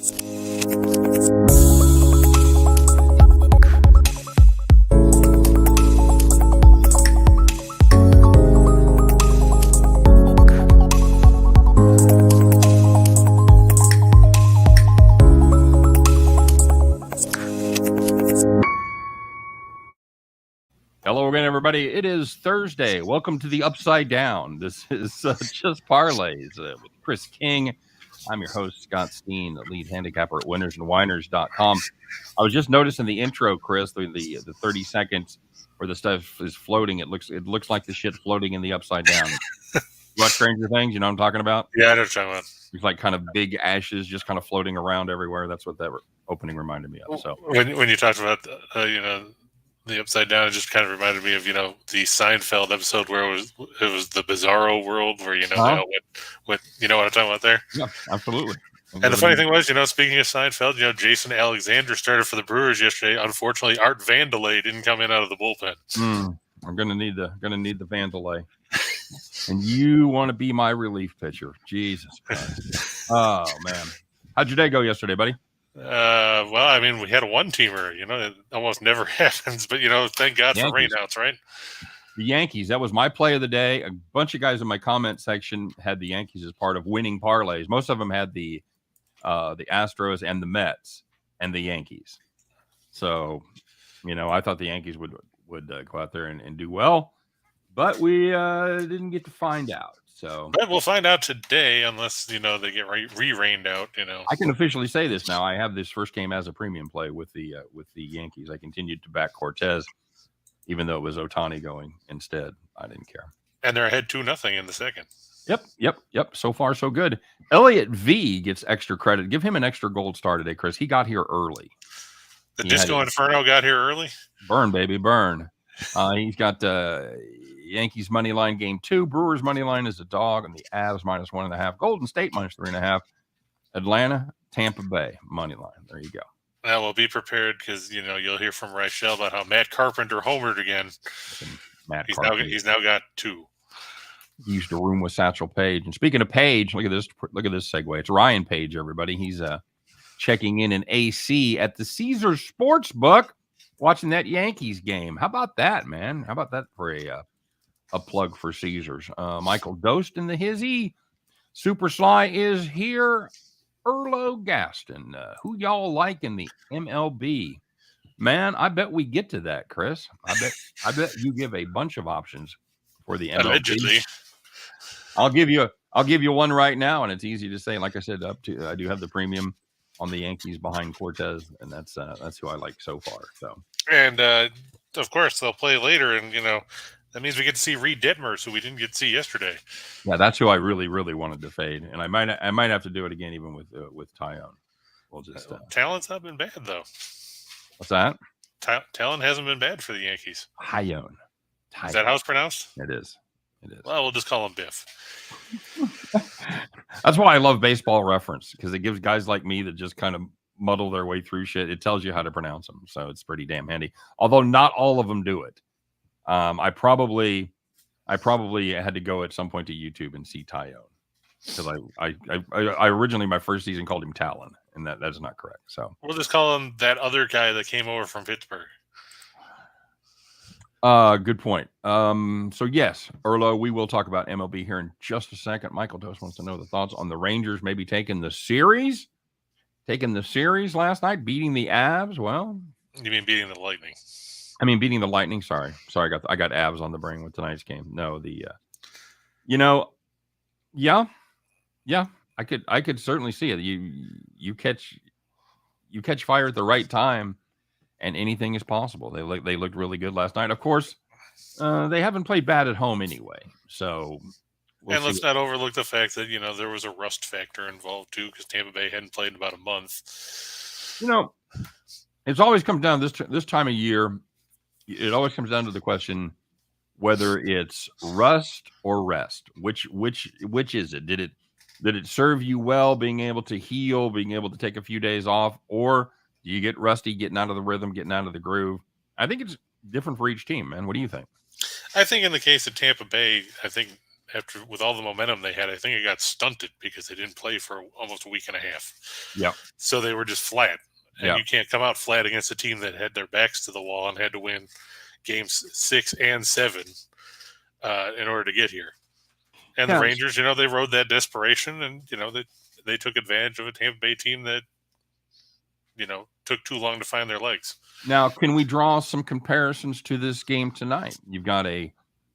Hello again, everybody. It is Thursday. Welcome to the Upside Down. This is just Parlays with Chris King. I'm your host, Scott Steehn, the lead handicapper at WHINERS and WHINERS.com. I was just noticing the intro, Chris, the 30 seconds where the stuff is floating. It looks like the shit floating in the Upside Down. You watch Stranger Things? You know what I'm talking about? Yeah, I know what you're talking about. It's like kind of big ashes just kind of floating around everywhere. That's what that opening reminded me of. So when you talked about the Upside Down, it just kind of reminded me of the Seinfeld episode where it was the Bizarro world where they all went you know what I'm talking about there? Yeah, absolutely. And the funny thing was, speaking of Seinfeld, Jason Alexander started for the Brewers yesterday. Unfortunately, Art Vandelay didn't come in out of the bullpen. I'm gonna need the Vandelay. And you want to be my relief pitcher? Jesus Christ! Oh man, how'd your day go yesterday, buddy? Well, I mean, we had a one-teamer. It almost never happens, but thank God for rainouts, right? The Yankees. That was my play of the day. A bunch of guys in my comment section had the Yankees as part of winning parlays. Most of them had the Astros and the Mets and the Yankees. So, I thought the Yankees would go out there and do well, but we didn't get to find out. So, but we'll find out today, unless they get re-rained out. I can officially say this now. I have this first game as a premium play with the Yankees. I continued to back Cortez, even though it was Ohtani going instead. I didn't care. And they're ahead 2-0 in the second. Yep. So far, so good. Elliott V gets extra credit. Give him an extra gold star today, Chris. He got here early. The Disco Inferno got here early. Burn, baby, burn. He's got Yankees money line game 2. Brewers money line is a dog, and the Avs -1.5. Golden State -3.5. Atlanta, Tampa Bay money line. There you go. Well, we'll be prepared because you'll hear from Reichel about how Matt Carpenter homered again. He's now got 2. He used to room with Satchel Paige. And speaking of Paige, look at this segue. It's Ryan Page, everybody. He's checking in AC at the Caesars Sportsbook, watching that Yankees game. How about that, man? How about that for a plug for Caesars? Michael Dost in the hizzy. Super Sly is here. Erlo Gaston. Who y'all like in the MLB? Man, I bet we get to that, Chris. I bet you give a bunch of options for the MLB. Allegedly. I'll give you one right now, and it's easy to say. Like I said, I do have the premium on the Yankees behind Cortez, and that's who I like so far. So, and of course they'll play later, and that means we get to see Reed Detmers, who we didn't get to see yesterday. Yeah, that's who I really, really wanted to fade, and I might have to do it again, even with Tyone. We'll just talent's not been bad though. What's that? Talent hasn't been bad for the Yankees. Tyone. Is that how it's pronounced? It is. Well, we'll just call him Biff. That's why I love Baseball Reference, because it gives guys like me that just kind of muddle their way through shit. It tells you how to pronounce them, so it's pretty damn handy. Although not all of them do it. I probably had to go at some point to YouTube and see Tyone, because I originally, my first season, called him Talon, and that is not correct. So we'll just call him that other guy that came over from Pittsburgh. Good point. So yes, Erlo, we will talk about MLB here in just a second. Michael Dost wants to know the thoughts on the Rangers maybe taking the series last night, beating the Avs. Well, you mean beating the Lightning? I mean beating the Lightning. Sorry, I got Avs on the brain with tonight's game. No, I could certainly see it. You catch fire at the right time, and anything is possible. They looked really good last night. Of course, they haven't played bad at home anyway. So, and let's not overlook the fact that there was a rust factor involved too, because Tampa Bay hadn't played in about a month. It's always comes down this time of year. It always comes down to the question whether it's rust or rest. Which is it? Did it serve you well, being able to heal, being able to take a few days off, or do you get rusty, getting out of the rhythm, getting out of the groove? I think it's different for each team, man. What do you think? I think in the case of Tampa Bay, I think after with all the momentum they had, I think it got stunted because they didn't play for almost a week and a half. Yeah. So they were just flat. And Yeah. you can't come out flat against a team that had their backs to the wall and had to win games 6 and 7 in order to get here. And the Rangers, they rode that desperation, and they took advantage of a Tampa Bay team that took too long to find their legs. Now, can we draw some comparisons to this game tonight? You've got a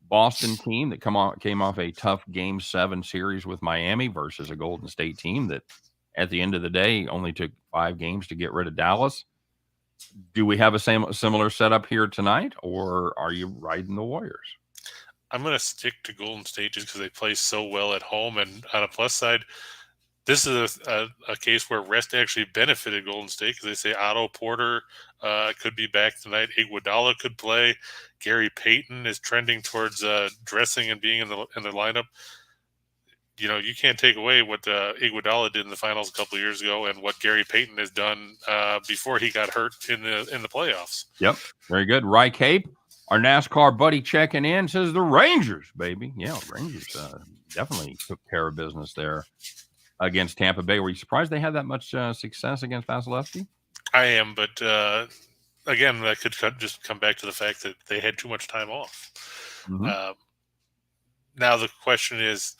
Boston team that came off a tough Game 7 series with Miami versus a Golden State team that, at the end of the day, only took 5 games to get rid of Dallas. Do we have a similar setup here tonight, or are you riding the Warriors? I'm going to stick to Golden State just because they play so well at home. And on a plus side, this is a case where rest actually benefited Golden State because they say Otto Porter could be back tonight. Iguodala could play. Gary Payton is trending towards dressing and being in the lineup. You can't take away what Iguodala did in the finals a couple of years ago and what Gary Payton has done before he got hurt in the playoffs. Yep, very good. Rye Cape, our NASCAR buddy, checking in, says the Rangers, baby. Yeah, Rangers definitely took care of business there against Tampa Bay. Were you surprised they had that much success against Vasilevsky? I am, but again, that could just come back to the fact that they had too much time off. Mm-hmm. Now the question is,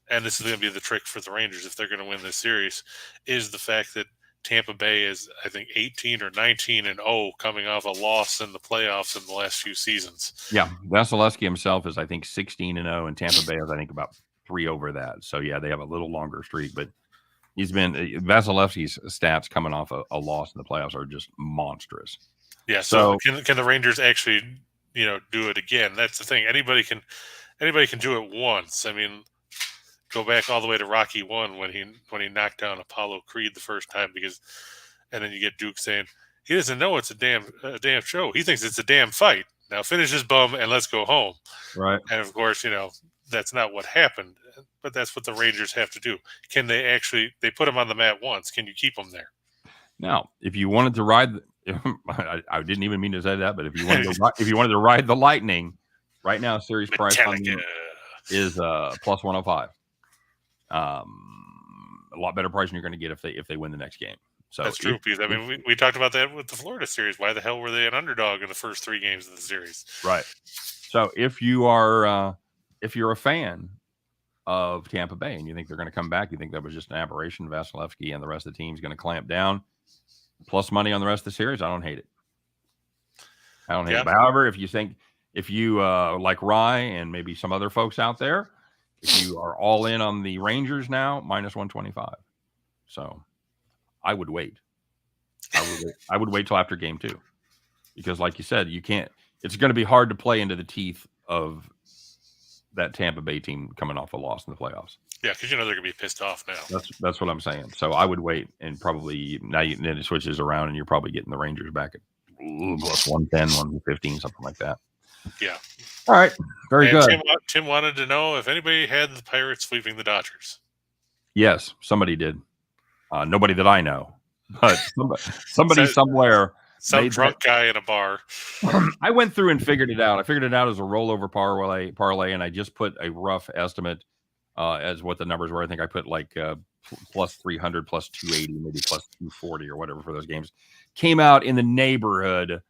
and this is going to be the trick for the Rangers if they're going to win this series, is the fact that Tampa Bay is, I think, 18 or 19-0 coming off a loss in the playoffs in the last few seasons. Yeah, Vasilevsky himself is, I think, 16-0, and Tampa Bay is, I think, about 3 over that. So, yeah, they have a little longer streak, but Vasilevsky's stats coming off a loss in the playoffs are just monstrous. Yeah, so can the Rangers actually, do it again? That's the thing. Anybody can do it once. I mean, go back all the way to Rocky 1 when he knocked down Apollo Creed the first time, and then you get Duke saying he doesn't know it's a damn show. He thinks it's a damn fight. Now finish his bum and let's go home. Right. And of course, that's not what happened, but that's what the Rangers have to do. Can they put him on the mat once? Can you keep him there? Now, if you wanted to ride, I didn't even mean to say that, but if you wanted to ride the Lightning, right now, series price on them is plus 105. A lot better price than you're going to get if they win the next game. So that's true, because I mean we talked about that with the Florida series. Why the hell were they an underdog in the first 3 games of the series? Right. So if you're a fan of Tampa Bay and you think they're going to come back, you think that was just an aberration, Vasilevsky and the rest of the team is going to clamp down, plus money on the rest of the series, I don't hate it. But however, if you like Rye and maybe some other folks out there, if you are all in on the Rangers now, minus 125. So I would wait. I would wait till after game 2. Because like you said, it's going to be hard to play into the teeth of that Tampa Bay team coming off a loss in the playoffs. Yeah, because they're going to be pissed off now. That's what I'm saying. So I would wait, and probably then it switches around and you're probably getting the Rangers back at plus 110, 115, something like that. Yeah. All right. Very good. Tim wanted to know if anybody had the Pirates sweeping the Dodgers. Yes, somebody did. Nobody that I know, but somebody somewhere. Some drunk guy in a bar. I went through and figured it out. I figured it out as a rollover parlay, and I just put a rough estimate as what the numbers were. I think I put like plus 300, plus 280, maybe plus 240 or whatever for those games. Came out in the neighborhood.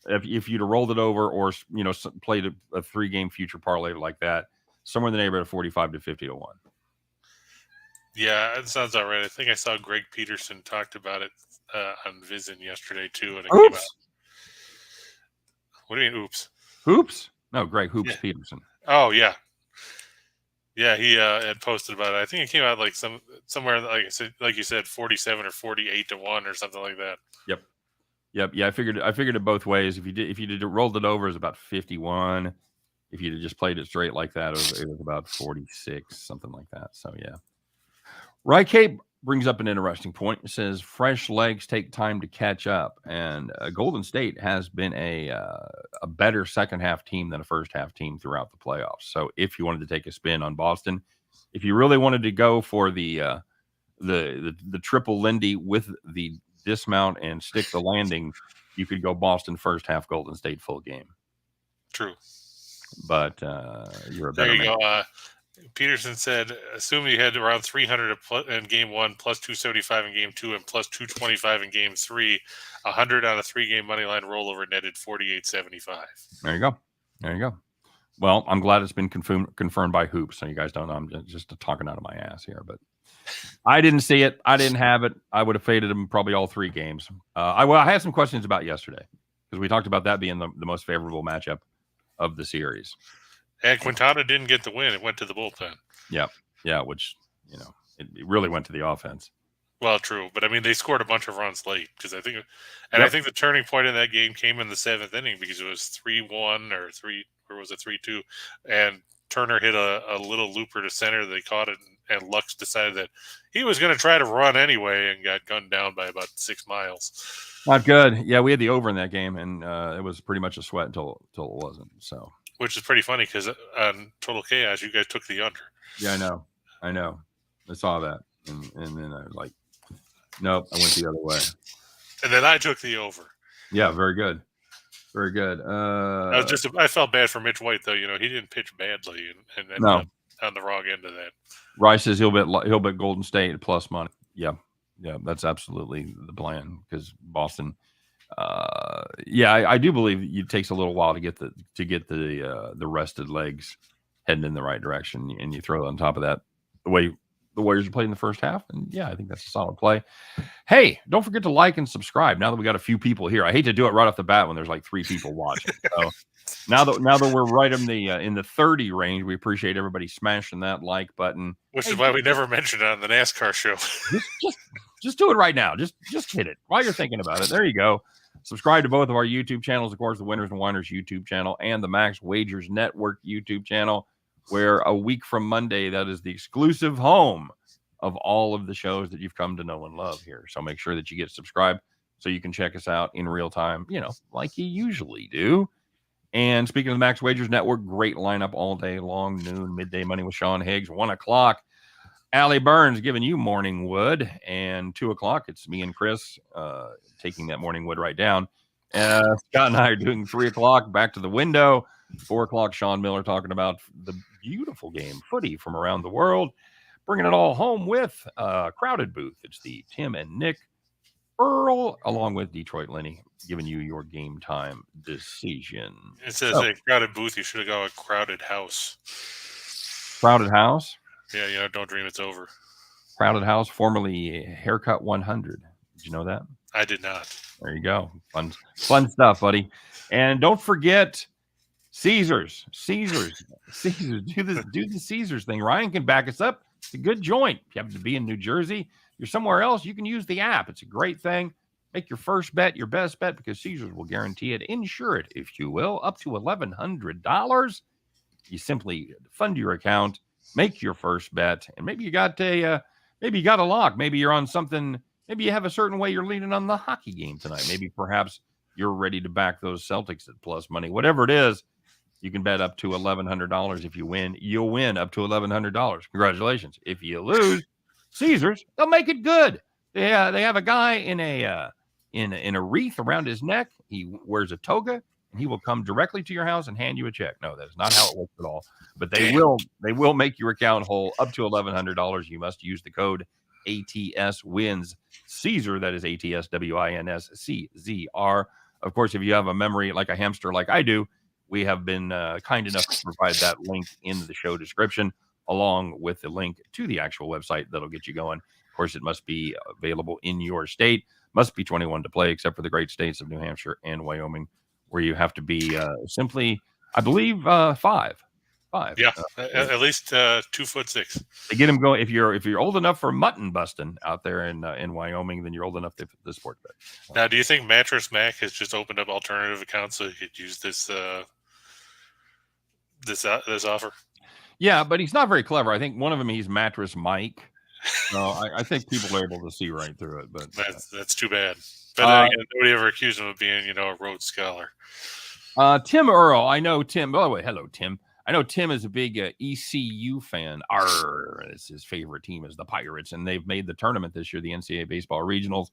If you'd have rolled it over or played a 3-game future parlay like that, somewhere in the neighborhood of 45 to 50 to 1. Yeah, that sounds all right. I think I saw Greg Peterson talked about it on Vision yesterday too. And it came out. What do you mean, oops? Hoops? No, Greg Hoops Peterson. Oh yeah, yeah. He had posted about it. I think it came out like somewhere like you said, 47 or 48 to 1 or something like that. Yep. Yeah. I figured it both ways. If you rolled it over, it was about 51. If you'd just played it straight like that, it was about 46, something like that. So yeah. Rye Cape brings up an interesting point. It says fresh legs take time to catch up, and Golden State has been a better second half team than a first half team throughout the playoffs. So if you wanted to take a spin on Boston, if you really wanted to go for the triple Lindy with the dismount and stick the landing, you could go Boston first half, Golden State full game. True, but you're a better man. Go. Peterson said, assuming you had around 300 in game 1, plus 275 in game 2, and plus 225 in game 3, 100 on a 3-game money line rollover netted 48.75. There you go. There you go. Well, I'm glad it's been confirmed by Hoops. So you guys don't know. I'm just talking out of my ass here, but I didn't see it. I didn't have it. I would have faded him probably all 3 games. I had some questions about yesterday because we talked about that being the most favorable matchup of the series. And Quintana didn't get the win. It went to the bullpen. Yeah, which, it really went to the offense. Well, true. But, I mean, they scored a bunch of runs late because I think the turning point in that game came in the 7th inning because it was 3-1 or was it 3-2? And Turner hit a little looper to center. They caught it, and Lux decided that he was going to try to run anyway and got gunned down by about 6 miles. Not good. Yeah, we had the over in that game, and it was pretty much a sweat until it wasn't. So, which is pretty funny because on Total Chaos, you guys took the under. Yeah, I know. I saw that, and then I was like, nope, I went the other way. And then I took the over. Yeah, very good. Very good. I felt bad for Mitch White, though. He didn't pitch badly and ended up on the wrong end of that. Rice says he'll bet Golden State at plus money. Yeah, that's absolutely the plan because Boston. I do believe it takes a little while to get the rested legs heading in the right direction, and you throw on top of that the way the Warriors are playing in the first half, and I think that's a solid play. Hey, don't forget to like and subscribe. Now that we got a few people here, I hate to do it right off the bat when there's like 3 people watching. So now that we're right in the 30 range, we appreciate everybody smashing that like button. Which is why we never mentioned it on the NASCAR show. just do it right now. Just hit it while you're thinking about it. There you go. Subscribe to both of our YouTube channels, of course, the Winners and Whiners YouTube channel and the Max Wagers Network YouTube channel, where a week from Monday, that is the exclusive home of all of the shows that you've come to know and love here. So make sure that you get subscribed so you can check us out in real time, like you usually do. And speaking of the Max Wagers Network, great lineup all day long, noon, midday money with Sean Higgs, 1 o'clock. Allie Burns giving you morning wood, and 2 o'clock, it's me and Chris taking that morning wood right down. Scott and I are doing 3 o'clock, back to the window. 4 o'clock, Sean Miller talking about the beautiful game, footy from around the world. Bringing it all home with Crowded Booth. It's the Tim and Nick Earl, along with Detroit Lenny, giving you your game time decision. It says a Crowded Booth. You should have gone with Crowded House. Crowded House? Yeah, don't dream it's over. Crowded House, formerly Haircut 100. Did you know that? I did not. There you go. Fun stuff, buddy. And don't forget Caesars. Do the Caesars thing. Ryan can back us up. It's a good joint. If you happen to be in New Jersey, you're somewhere else, you can use the app. It's a great thing. Make your first bet your best bet because Caesars will guarantee it. Insure it, if you will, up to $1,100. You simply fund your account, make your first bet, and maybe you got a lock. Maybe you're on something. Maybe you have a certain way you're leaning on the hockey game tonight. Maybe perhaps you're ready to back those Celtics at plus money. Whatever it is, you can bet up to $1,100. If you win, you'll win up to $1,100. Congratulations. If you lose, Caesars, they'll make it good. They have a guy in a wreath around his neck. He wears a toga, and he will come directly to your house and hand you a check. No, that is not how it works at all. But they will make your account whole up to $1,100. You must use the code ATSWINS. Caesar, that is ATSWINSCZR. Of course, if you have a memory like a hamster like I do, we have been kind enough to provide that link in the show description, along with the link to the actual website that'll get you going. Of course, it must be available in your state, must be 21 to play, except for the great states of New Hampshire and Wyoming, where you have to be simply, I believe, 5. Yeah, at least 2'6". They get him going. If you're old enough for mutton busting out there in Wyoming, then you're old enough to the sports bet. Now, do you think Mattress Mac has just opened up alternative accounts so he could use this offer? Yeah, but he's not very clever. I think one of them he's Mattress Mike. So I think people are able to see right through it. But that's too bad. But nobody ever accused him of being, a Rhodes Scholar. Tim Earl, I know Tim. By the way, hello Tim. I know Tim is a big ECU fan. It's his favorite team is the Pirates, and they've made the tournament this year, the NCAA Baseball Regionals.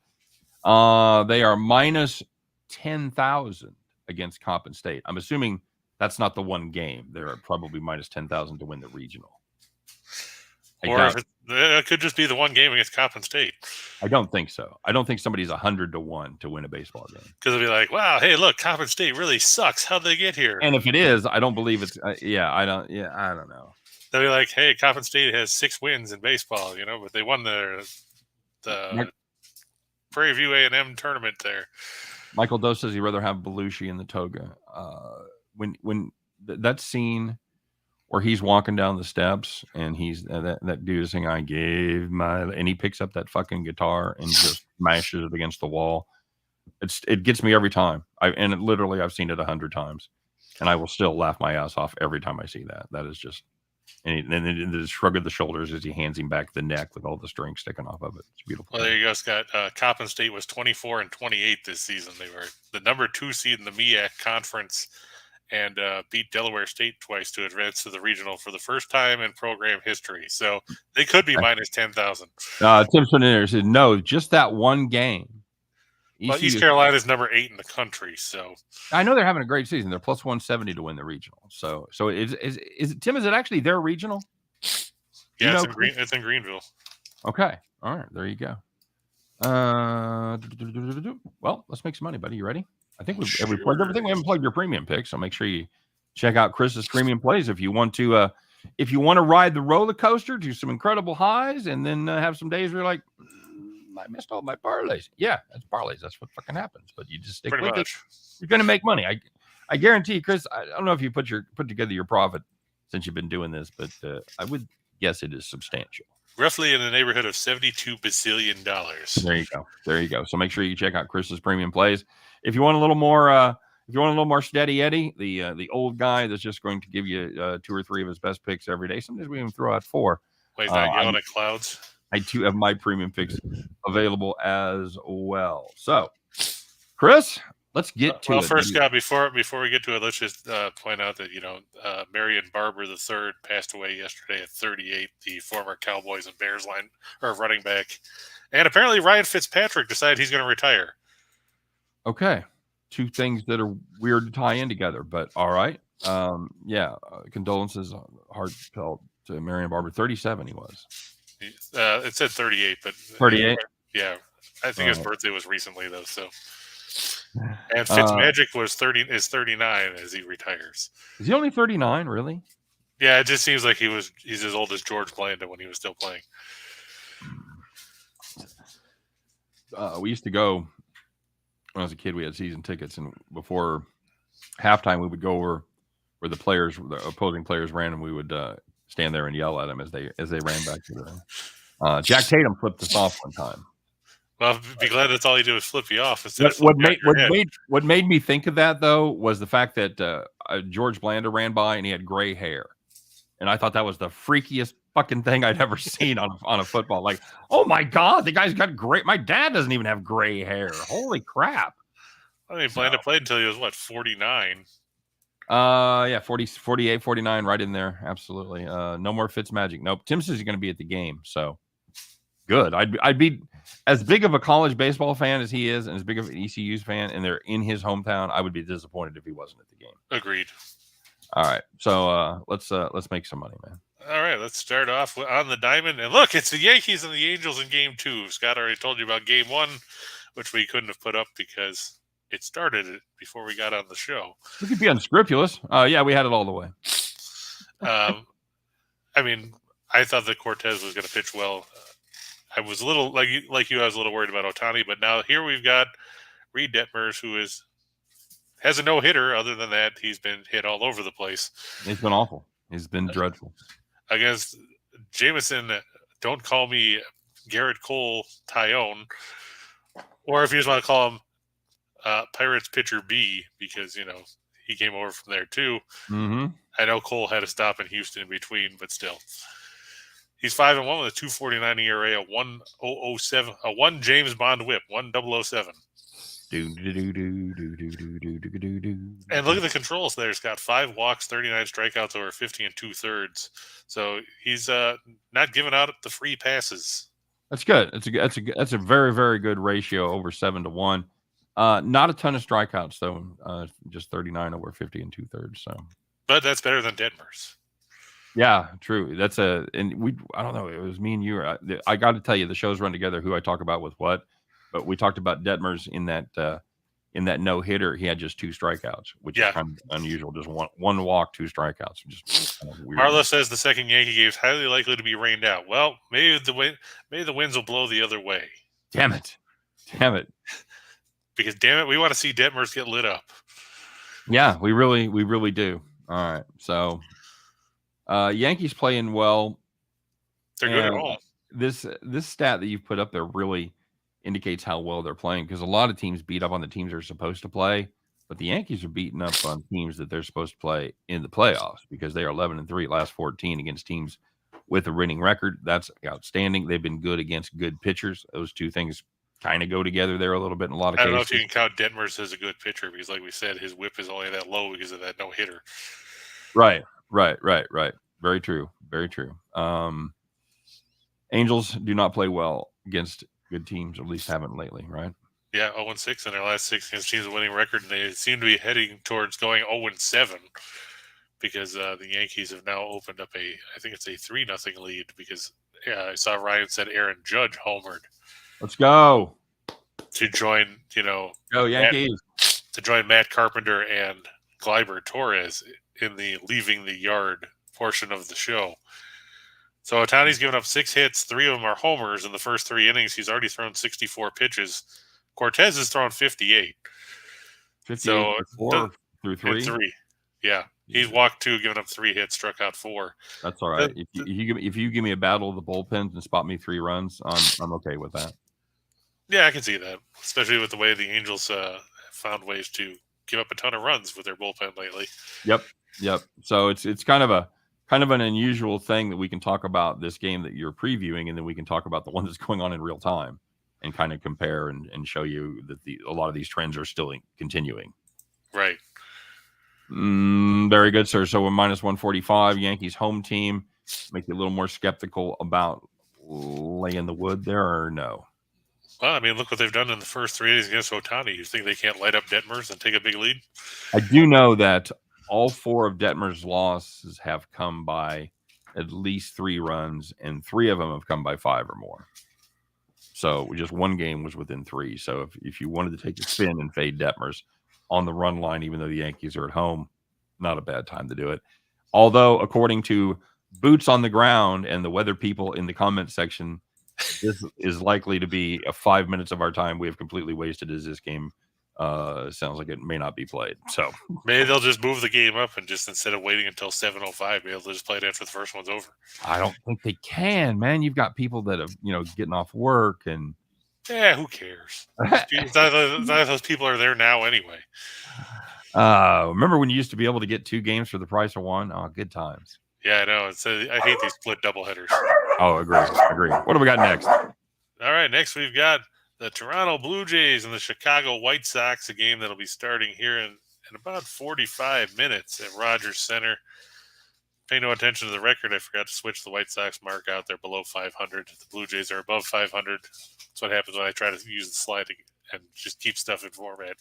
They are minus 10,000 against Coppin State. I'm assuming that's not the one game. They're probably minus 10,000 to win the regional. Or if it could just be the one game against Coppin State. I don't think so. I don't think somebody's 100-1 to win a baseball game. Because they'll be like, wow, hey, look, Coppin State really sucks. How'd they get here? And if it is, I don't believe it's. I don't know. They'll be like, hey, Coppin State has 6 wins in baseball, but they won the Prairie View A&M tournament there. Michael Doe says he'd rather have Belushi in the toga. When that scene where he's walking down the steps and he's that dude is saying, "I gave my," and he picks up that fucking guitar and just smashes it against the wall. It gets me every time. I've seen it 100 times, and I will still laugh my ass off every time I see that. That is just. And then the shrug of the shoulders as he hands him back the neck with all the string sticking off of it. It's beautiful. Well, there you go, Scott. Coppin State was 24-28 this season. They were the number 2 seed in the MEAC conference and beat Delaware State twice to advance to the regional for the first time in program history. So they could be minus 10,000. Tim Swinner said, no, just that one game. Well, East Carolina is number 8 in the country, so I know they're having a great season. They're plus 170 to win the regional. So is Tim? Is it actually their regional? Yeah, it's in Greenville. Okay, all right, there you go. Well, let's make some money, buddy. You ready? I think we've plugged everything. We haven't plugged your premium picks, so make sure you check out Chris's premium plays if you want to. If you want to ride the roller coaster to some incredible highs, and then have some days where you're like, I missed all my parlays. Yeah, that's parlays. That's what fucking happens. But you just stick with it. You're going to make money. I guarantee, Chris. I don't know if you put together your profit since you've been doing this, but I would guess it is substantial. Roughly in the neighborhood of $72 bazillion. There you go. So make sure you check out Chris's premium plays. If you want a little more, steady Eddie, the old guy that's just going to give you 2 or 3 of his best picks every day. Sometimes we even throw out 4. Wait, not yelling at clouds. I too have my premium picks available as well. So, Chris, let's get to it. Well, first, Scott, before we get to it, let's just point out that Marion Barber III passed away yesterday at 38. The former Cowboys and Bears running back, and apparently Ryan Fitzpatrick decided he's going to retire. Okay, 2 things that are weird to tie in together, but all right. Condolences, heartfelt to Marion Barber. 37, he was. It said 38, but 38. Yeah, I think his birthday was recently though. So, and Fitzmagic is 39 as he retires. Is he only 39? Really? Yeah, it just seems like he's as old as George Blanda when he was still playing. We used to go when I was a kid. We had season tickets, and before halftime, we would go over where the opposing players ran, and we would stand there and yell at them as they ran back to the. Jack Tatum flipped us off one time. Well, be glad that's all he did was flip you off. What made me think of that though was the fact that George Blanda ran by and he had gray hair, and I thought that was the freakiest fucking thing I'd ever seen on a football. Like, oh my god, the guy's got gray. My dad doesn't even have gray hair. Holy crap! I mean, Blanda played until he was 49. 48, 49, right in there. Absolutely. No more Fitzmagic. Nope. Tim says he's going to be at the game. So good. I'd be as big of a college baseball fan as he is, and as big of an ECU's fan, and they're in his hometown. I would be disappointed if he wasn't at the game. Agreed. All right. So let's make some money, man. All right. Let's start off on the diamond. And look, it's the Yankees and the Angels in game 2. Scott already told you about game 1, which we couldn't have put up because it started before we got on the show. We could be unscrupulous. Yeah, we had it all the way. I mean, I thought that Cortez was going to pitch well. I was a little like you. I was a little worried about Ohtani, but now here we've got Reed Detmers, who has a no hitter. Other than that, he's been hit all over the place. It's been awful. He's been dreadful against Jameson. Don't call me Garrett Cole Tyone, or if you just want to call him Pirates pitcher B, because he came over from there too. Mm-hmm. I know Cole had a stop in Houston in between, but still, he's 5-1 with a 2.49 ERA, a 1.007, a 1 James Bond WHIP, 1.007. And look at the controls there. He's got 5 walks, 39 strikeouts over 50 2/3. So he's not giving out the free passes. That's good. That's a very, very good ratio, over 7-1. Not a ton of strikeouts though. Just 39 over 50 2/3. So, but that's better than Detmers. Yeah, true. I don't know. It was me and you. I got to tell you, the shows run together. Who I talk about with what, but we talked about Detmers in that no hitter. He had just 2 strikeouts, which is Yeah. kind of unusual. Just one walk, 2 strikeouts. Just kind of weird. Marla says the second Yankee game is highly likely to be rained out. Well, maybe the winds will blow the other way. Damn it. Because damn it, we want to see Detmers get lit up. Yeah, we really do. All right, so Yankees playing well. They're good at home. This stat that you've put up there really indicates how well they're playing, because a lot of teams beat up on the teams they're supposed to play, but the Yankees are beating up on teams that they're supposed to play in the playoffs, because they are 11-3 last 14 against teams with a winning record. That's outstanding. They've been good against good pitchers. Those two things kind of go together there a little bit in a lot of cases. I don't know if you can count Detmers as a good pitcher, because like we said, his whip is only that low because of that no hitter. Right. Very true. Angels do not play well against good teams, or at least haven't lately, right? Yeah, 0-6 in their last 6 against teams with winning record, and they seem to be heading towards going 0-7 because the Yankees have now opened up I think it's a 3-0 lead, because I saw Ryan said Aaron Judge homered. Let's go. To join, go Yankees. To join Matt Carpenter and Gleyber Torres in the leaving the yard portion of the show. So Ohtani's given up 6 hits, 3 of them are homers in the first 3 innings. He's already thrown 64 pitches. Cortez has thrown 58. 58 through 3? 3. Yeah. He's walked 2, given up 3 hits, struck out 4. That's all right. If you give me a battle of the bullpens and spot me 3 runs, I'm okay with that. Yeah, I can see that, especially with the way the Angels found ways to give up a ton of runs with their bullpen lately. Yep. So it's kind of an unusual thing that we can talk about this game that you're previewing, and then we can talk about the one that's going on in real time and kind of compare and show you that a lot of these trends are still continuing. Right. Very good, sir. So we're -145, Yankees home team. Make you a little more skeptical about laying the wood there, or no? Well, I mean, look what they've done in the first 3 days against Ohtani. You think they can't light up Detmers and take a big lead? I do know that all 4 of Detmer's losses have come by at least 3 runs, and 3 of them have come by 5 or more. So just one game was within 3. So if you wanted to take a spin and fade Detmers on the run line, even though the Yankees are at home, not a bad time to do it. Although, according to boots on the ground and the weather people in the comment section, this is likely to be 5 minutes of our time we have completely wasted, as this game sounds like it may not be played. So maybe they'll just move the game up, and just instead of waiting until 7:05, maybe they'll just play it after the first one's over. I don't think they can, man. You've got people that are getting off work, and who cares? Those people are there now anyway. Remember when you used to be able to get 2 games for the price of 1? Oh, good times. Yeah, I know. I hate these split doubleheaders. Oh, agree. What do we got next? All right, next we've got the Toronto Blue Jays and the Chicago White Sox, a game that'll be starting here in about 45 minutes at Rogers Center. Pay no attention to the record. I forgot to switch the White Sox mark out. They're below 500. The Blue Jays are above 500. That's what happens when I try to use the slide and just keep stuff in format.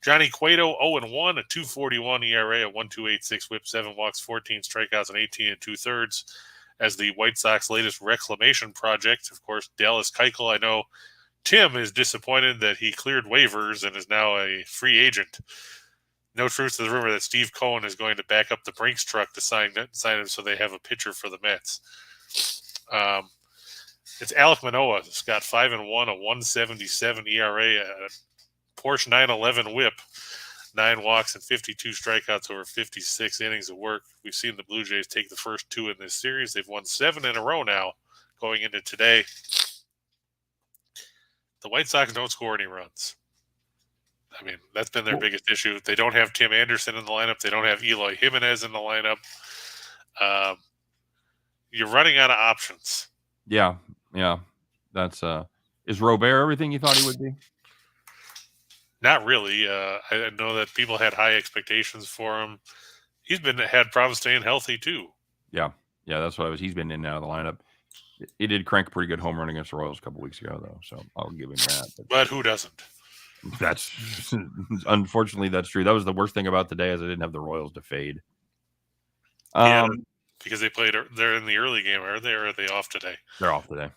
Johnny Cueto, 0-1, a 2.41 ERA, a 1.286 whip, 7 walks, 14 strikeouts, and 18 2/3. As the White Sox latest reclamation project, of course, Dallas Keuchel. I know Tim is disappointed that he cleared waivers and is now a free agent. No truth to the rumor that Steve Cohen is going to back up the Brinks truck to sign him, so they have a pitcher for the Mets. It's Alek Manoah. Scott, 5-1, a 1.77 ERA, a Porsche 911 whip, 9 walks and 52 strikeouts over 56 innings of work. We've seen the Blue Jays take the first 2 in this series. They've won 7 in a row now going into today. The White Sox don't score any runs. I mean, that's been their biggest issue. They don't have Tim Anderson in the lineup. They don't have Eloy Jimenez in the lineup. You're running out of options. Yeah. That's is Robert everything you thought he would be? Not really. I know that people had high expectations for him. He's had problems staying healthy too. Yeah, that's what he's been in and out of the lineup. He did crank a pretty good home run against the Royals a couple weeks ago, though, so I'll give him that. But who doesn't? That's unfortunately that's true. That was the worst thing about today, is I didn't have the Royals to fade. Yeah, Because they're in the early game, are they? Or are they off today? They're off today.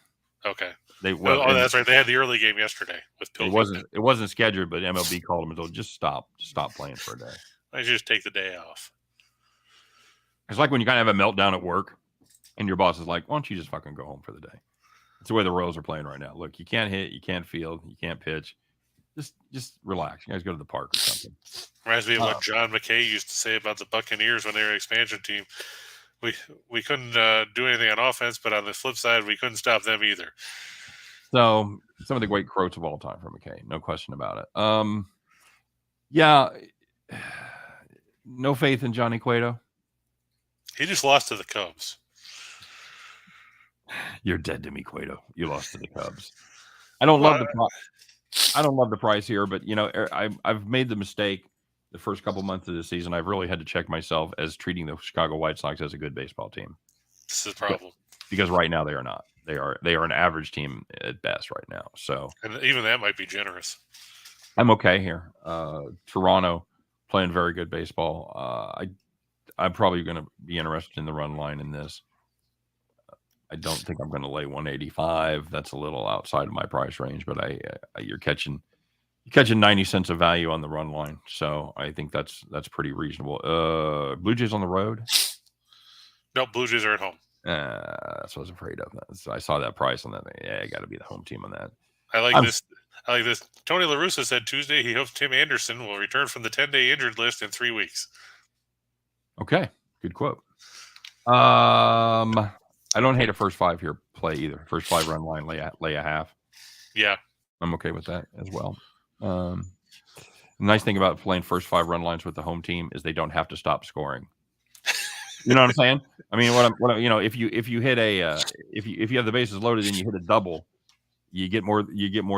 Okay. Oh, that's right. They had the early game yesterday with Pilkington. It wasn't scheduled, but MLB called them and told, just stop playing for a day. I just take the day off. It's like when you kind of have a meltdown at work, and your boss is like, "Why don't you just fucking go home for the day?" That's the way the Royals are playing right now. Look, you can't hit, you can't field, you can't pitch. Just relax. You guys go to the park or something. Reminds me of what John McKay used to say about the Buccaneers when they were an expansion team. We couldn't do anything on offense, but on the flip side, we couldn't stop them either. So some of the great quotes of all time from McKay, no question about it. Yeah, no faith in Johnny Cueto. He just lost to the Cubs. You're dead to me, Cueto. You lost to the Cubs. I don't love the price here, but I've made the mistake the first couple months of the season. I've really had to check myself as treating the Chicago White Sox as a good baseball team. This is the problem. Because right now they are not. They are an average team at best right now. So, and even that might be generous. I'm okay here. Toronto playing very good baseball. I'm probably going to be interested in the run line in this. I don't think I'm going to lay 185. That's a little outside of my price range, but you're catching 90 cents of value on the run line. So I think that's pretty reasonable. Blue Jays on the road? No, Blue Jays are at home. That's what I was afraid of. I saw that price on that. Yeah, I got to be the home team on that. I like this. Tony La Russa said Tuesday he hopes Tim Anderson will return from the 10-day injured list in 3 weeks. Okay, good quote. I don't hate a first 5 here play either. First 5 run line, lay a half. Yeah. I'm okay with that as well. The nice thing about playing first 5 run lines with the home team is they don't have to stop scoring. You know what I'm saying? I mean, if you hit if you have the bases loaded and you hit a double, you get more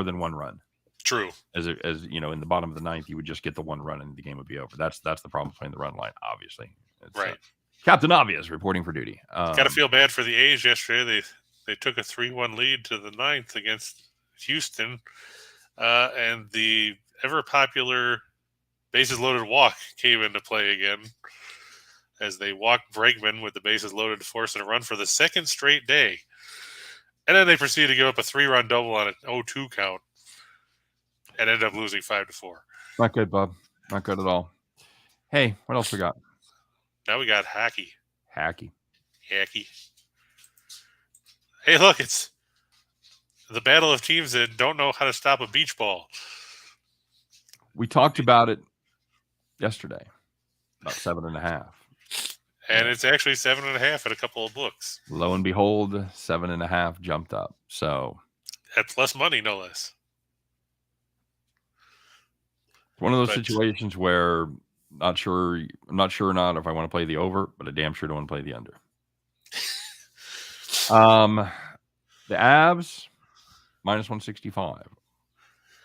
than one run. True. As in the bottom of the 9th, you would just get the one run and the game would be over. That's the problem playing the run line, obviously. Right. Captain Obvious reporting for duty. Got to feel bad for the A's yesterday. They took a 3-1 lead to the 9th against Houston, and the ever popular bases loaded walk came into play again as they walked Bregman with the bases loaded to force a run for the second straight day, and then they proceeded to give up a 3-run double on an 0-2 count and ended up losing 5-4. Not good, Bob. Not good at all. Hey, what else we got? Now we got hockey. Hacky. Hey, look, it's the battle of teams that don't know how to stop a beach ball. We talked about it yesterday, about 7.5. And it's actually 7.5 at a couple of books. Lo and behold, 7.5 jumped up. So that's less money, no less. One of those situations where I'm not sure or not if I want to play the over, but I damn sure don't want to play the under. The Avs -165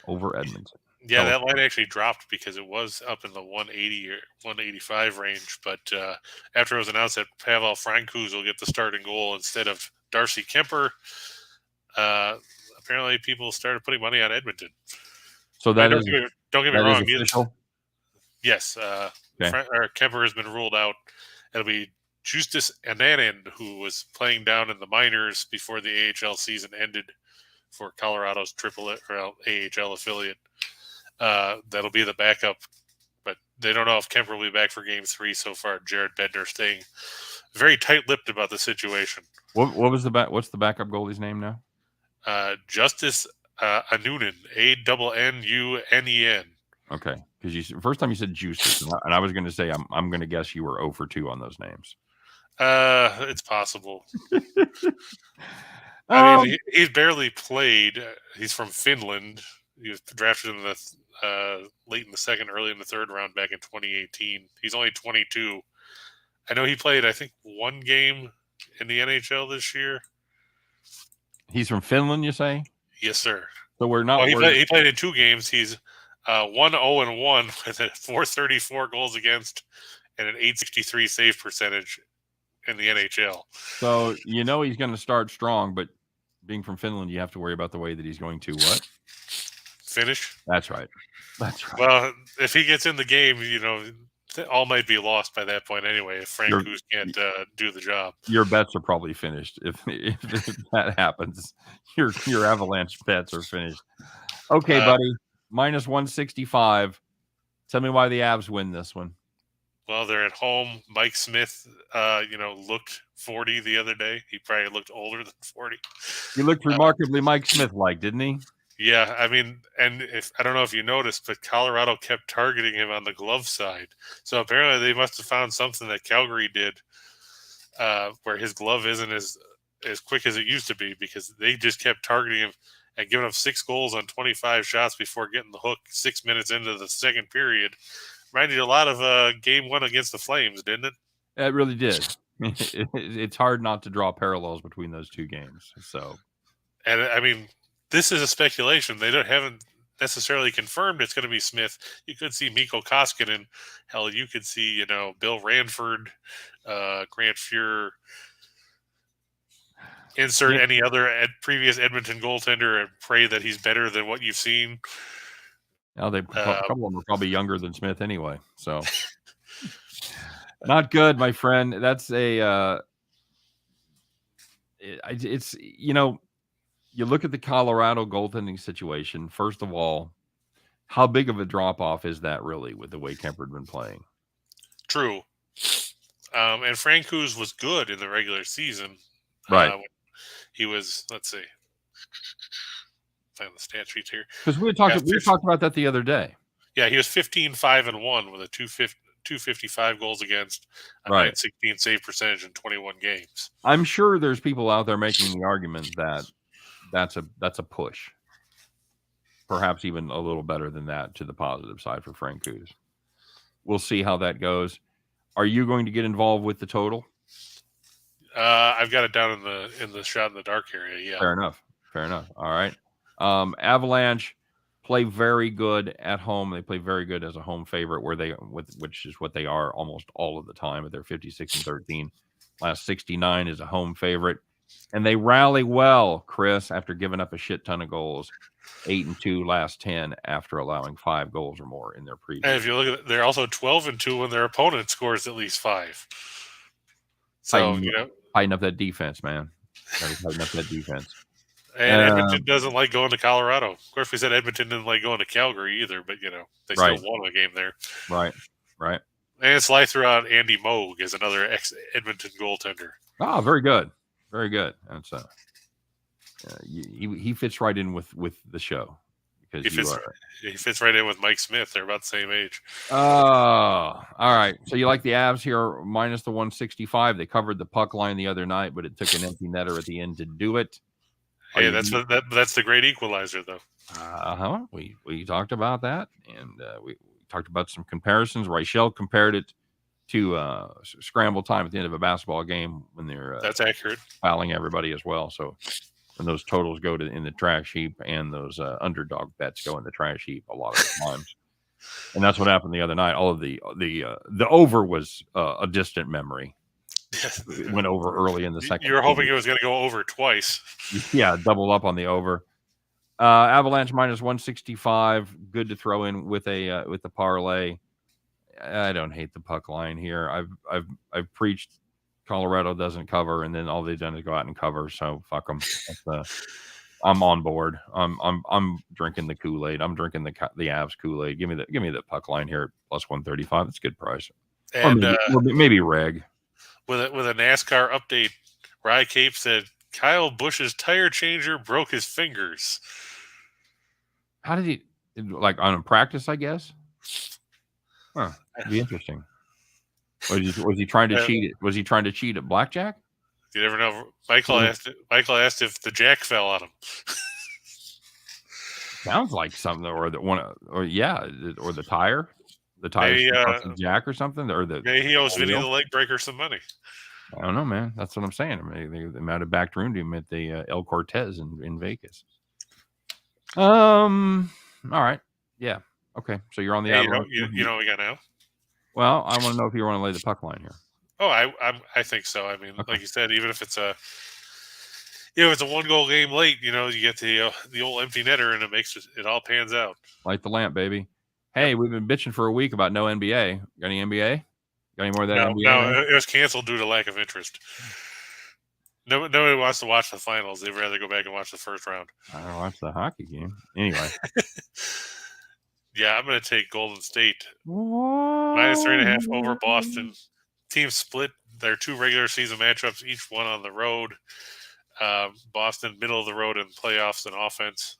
over Edmonton. Yeah, that line actually dropped because it was up in the 180 or 185 range. But after it was announced that Pavel Francouz will get the starting goal instead of Darcy Kemper, apparently people started putting money on Edmonton. So that don't get me wrong. Official? Yes, Kemper has been ruled out. It'll be Justus Ananen, who was playing down in the minors before the AHL season ended for Colorado's AHL affiliate. That'll be the backup, but they don't know if Kemper will be back for Game 3 so far. Jared Bednar staying very tight-lipped about the situation. What's the backup goalie's name now? Justus Anunen, Annunen. Okay, because first time you said Justus, and I was going to say I'm going to guess you were 0 for 2 on those names. It's possible. I mean, he's barely played. He's from Finland. He was drafted in the late in the second, early in the third round back in 2018. He's only 22. I know he played, I think, 1 game in the NHL this year. He's from Finland, you say? Yes, sir. So we're not. Well, he played in 2 games. He's 1-0-1 with a .434 goals against and an .863 save percentage in the NHL. So he's going to start strong, but being from Finland, you have to worry about the way that he's going to what? Finish. That's right. Well, if he gets in the game, all might be lost by that point anyway if Francouz can't do the job. Your bets are probably finished if that happens. Your Avalanche bets are finished. Okay, buddy, minus 165. Tell me why the Avs win this one. Well, they're at home. Mike Smith, looked 40 the other day. He probably looked older than 40. He looked remarkably Mike Smith-like, didn't he? Yeah, I mean, and I don't know if you noticed, but Colorado kept targeting him on the glove side. So apparently they must have found something that Calgary did where his glove isn't as quick as it used to be, because they just kept targeting him and giving him 6 goals on 25 shots before getting the hook 6 minutes into the second period. Reminded you a lot of game 1 against the Flames, didn't it? It really did. It's hard not to draw parallels between those two games. So, and I mean, this is a speculation. They haven't necessarily confirmed it's going to be Smith. You could see Mikko Koskinen. Hell, you could see Bill Ranford, Grant Fuhr. Insert any other previous Edmonton goaltender and pray that he's better than what you've seen. Now a couple of them are probably younger than Smith anyway. So, not good, my friend. That's it's you look at the Colorado goaltending situation. First of all, how big of a drop off is that really with the way Kemper's been playing? True. And Francouz was good in the regular season. Right. He was, let's see, find the stat sheet here. Because we talked about that the other day. Yeah, he was 15-5-1 with a 255 goals against, a 916 save percentage in 21 games. I'm sure there's people out there making the argument that that's a push. Perhaps even a little better than that to the positive side for Francouz. We'll see how that goes. Are you going to get involved with the total? I've got it down in the shot in the dark area. Yeah. Fair enough. All right. Avalanche play very good at home. They play very good as a home favorite, which is what they are almost all of the time. They're 56-13. Last 69 is a home favorite, and they rally well, Chris, after giving up a shit ton of goals. 8-2 last 10 after allowing 5 goals or more in their previous. And if you look at it, they're also 12-2 when their opponent scores at least 5. So tighten up that defense, man. Gotta tighten up that defense. And Edmonton doesn't like going to Colorado. Of course, we said Edmonton didn't like going to Calgary either, but they still won a game there. Right. And Sly threw out Andy Moog as another ex-Edmonton goaltender. Oh, very good. That's he fits right in with the show. Because he fits right in with Mike Smith. They're about the same age. Oh, all right. So you like the Avs here minus the 165. They covered the puck line the other night, but it took an empty netter at the end to do it. Hey, that's the great equalizer, though. We talked about that, and we talked about some comparisons. Reichel compared it to scramble time at the end of a basketball game when they're that's accurate, fouling everybody as well. So when those totals go in the trash heap, and those underdog bets go in the trash heap a lot of the times, and that's what happened the other night. All of the over was a distant memory. It went over early in the second. You were hoping it was going to go over twice. Yeah, double up on the over. Avalanche minus 165. Good to throw in with the parlay. I don't hate the puck line here. I've preached Colorado doesn't cover, and then all they've done is go out and cover. So fuck them. I'm on board. I'm drinking the Kool-Aid. I'm drinking the Avs Kool-Aid. Give me the puck line here at plus 135. That's a good price. And or maybe reg. With a NASCAR update, Rye Cape said Kyle Busch's tire changer broke his fingers. How did he, like on a practice, I guess? Huh. That'd be interesting. Was he trying to cheat? Was he trying to cheat at blackjack? You never know. Michael asked if the jack fell on him. Sounds like something, or the tire. The tire jack or something, or maybe he owes Vinny the leg breaker some money. I don't know, man. That's what I'm saying. I mean, they might have backed room to him at the El Cortez in Vegas. All right, yeah, okay. So you're on the. Hey, you know what we got now. Well, I want to know if you want to lay the puck line here. Oh, I think so. I mean, like you said, even if it's a 1-goal game late, you get the old empty netter, and it makes it all pans out. Light the lamp, baby. Hey, we've been bitching for a week about no NBA. Got any NBA? Got any more of that No, NBA? no, it was canceled due to lack of interest. Nobody wants to watch the finals. They'd rather go back and watch the first round. I don't watch the hockey game. Anyway. Yeah, I'm going to take Golden State. -3.5 over Boston. Teams split their 2 regular season matchups, each one on the road. Boston, middle of the road in playoffs and offense.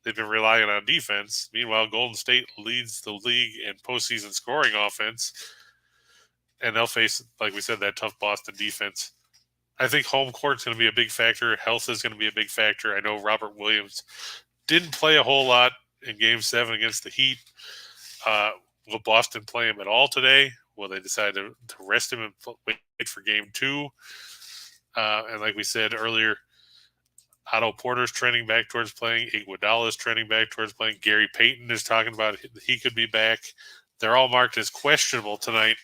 They've been relying on defense. Meanwhile, Golden State leads the league in postseason scoring offense. And they'll face, like we said, that tough Boston defense. I think home court's going to be a big factor. Health is going to be a big factor. I know Robert Williams didn't play a whole lot in Game 7 against the Heat. Will Boston play him at all today? Will they decide to rest him and wait for Game 2? And like we said earlier, Otto Porter's trending back towards playing. Iguodala's trending back towards playing. Gary Payton is talking about he could be back. They're all marked as questionable tonight.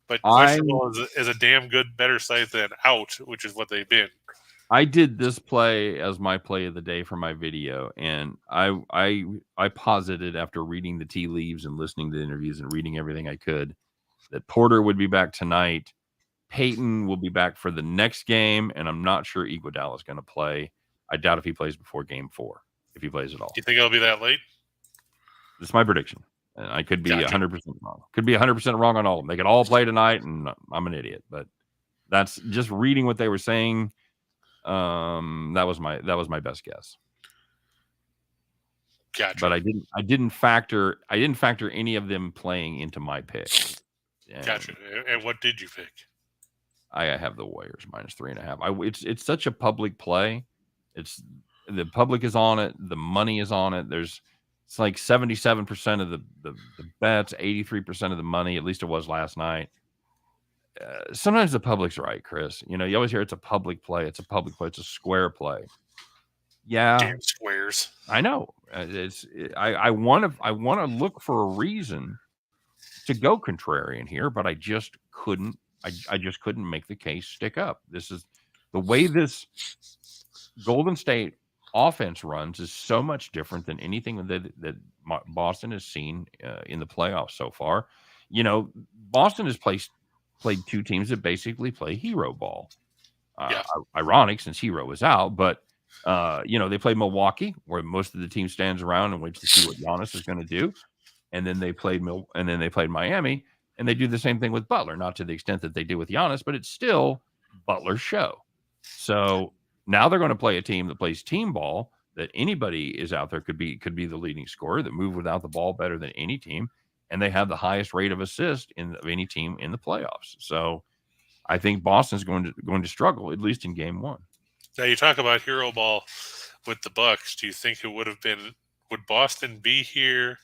But questionable is a damn good better site than out, which is what they've been. I did this play as my play of the day for my video, and I posited after reading the tea leaves and listening to the interviews and reading everything I could that Porter would be back tonight. Peyton will be back for the next game, and I'm not sure Iguodala is going to play. I doubt if he plays before Game 4, if he plays at all. Do you think it'll be that late? That's my prediction. And I could be 100% wrong. Could be 100% wrong on all of them. They could all play tonight, and I'm an idiot. But that's just reading what they were saying. That was my best guess. Gotcha. But I didn't factor any of them playing into my pick. Gotcha. And what did you pick? I have the Warriors -3.5. It's such a public play. The public is on it. The money is on it. It's like 77% of the bets, 83% of the money. At least it was last night. Sometimes the public's right, Chris. You know, you always hear it's a public play. It's a public play. It's a square play. Yeah, damn squares. I know. I want to look for a reason to go contrarian here, but I just couldn't. I just couldn't make the case stick up. This is the way this Golden State offense runs is so much different than anything that Boston has seen in the playoffs so far. You know, Boston has played 2 teams that basically play hero ball. Ironic since Hero is out, but you know, they played Milwaukee, where most of the team stands around and waits to see what Giannis is going to do, and then they played Miami, and they do the same thing with Butler, not to the extent that they do with Giannis, but it's still Butler's show. So now they're going to play a team that plays team ball, that anybody is out there could be the leading scorer, that move without the ball better than any team, and they have the highest rate of assist of any team in the playoffs. So I think Boston's going to struggle, at least in Game 1. Now you talk about hero ball with the Bucks. Do you think it would Boston be here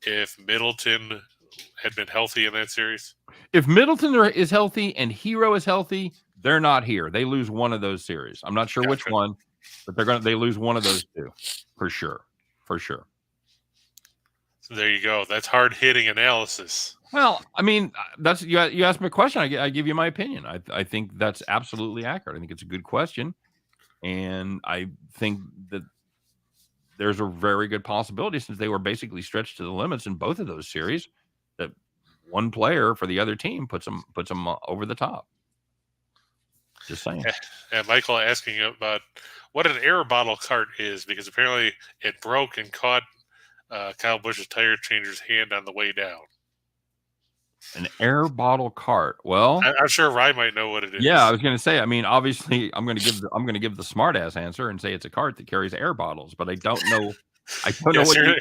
if Middleton had been healthy in that series? If Middleton is healthy and Hero is healthy, they're not here. They lose one of those series. I'm not sure which one, but they lose one of those 2 for sure. So there you go. That's hard hitting analysis. Well, I mean, that's you asked me a question. I give you my opinion. I think that's absolutely accurate. I think it's a good question, and I think that there's a very good possibility, since they were basically stretched to the limits in both of those series, that one player for the other team puts them over the top. Just saying. And Michael asking about what an air bottle cart is, because apparently it broke and caught Kyle Busch's tire changer's hand on the way down. An air bottle cart. Well, I'm sure Ryan might know what it is. Yeah, I was going to say. I mean, obviously, I'm going to give the smart ass answer and say it's a cart that carries air bottles, but I don't know.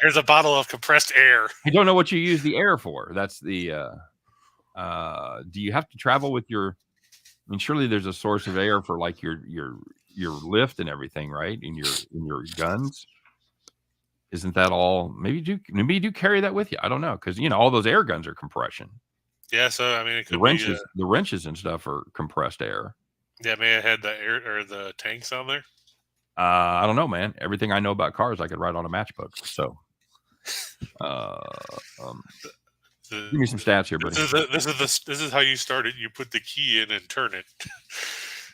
Here's a bottle of compressed air. I don't know what you use the air for. That's the. Do you have to travel with your? I mean, surely there's a source of air for like your lift and everything, right? In your guns. Isn't that all? Maybe you do carry that with you. I don't know, because all those air guns are compression. Yeah, so I mean, it could the wrenches and stuff are compressed air. Yeah, may have had the air or the tanks on there. I don't know, man. Everything I know about cars, I could write on a matchbook. So, give me some stats here, buddy. This is how you start it. You put the key in and turn it.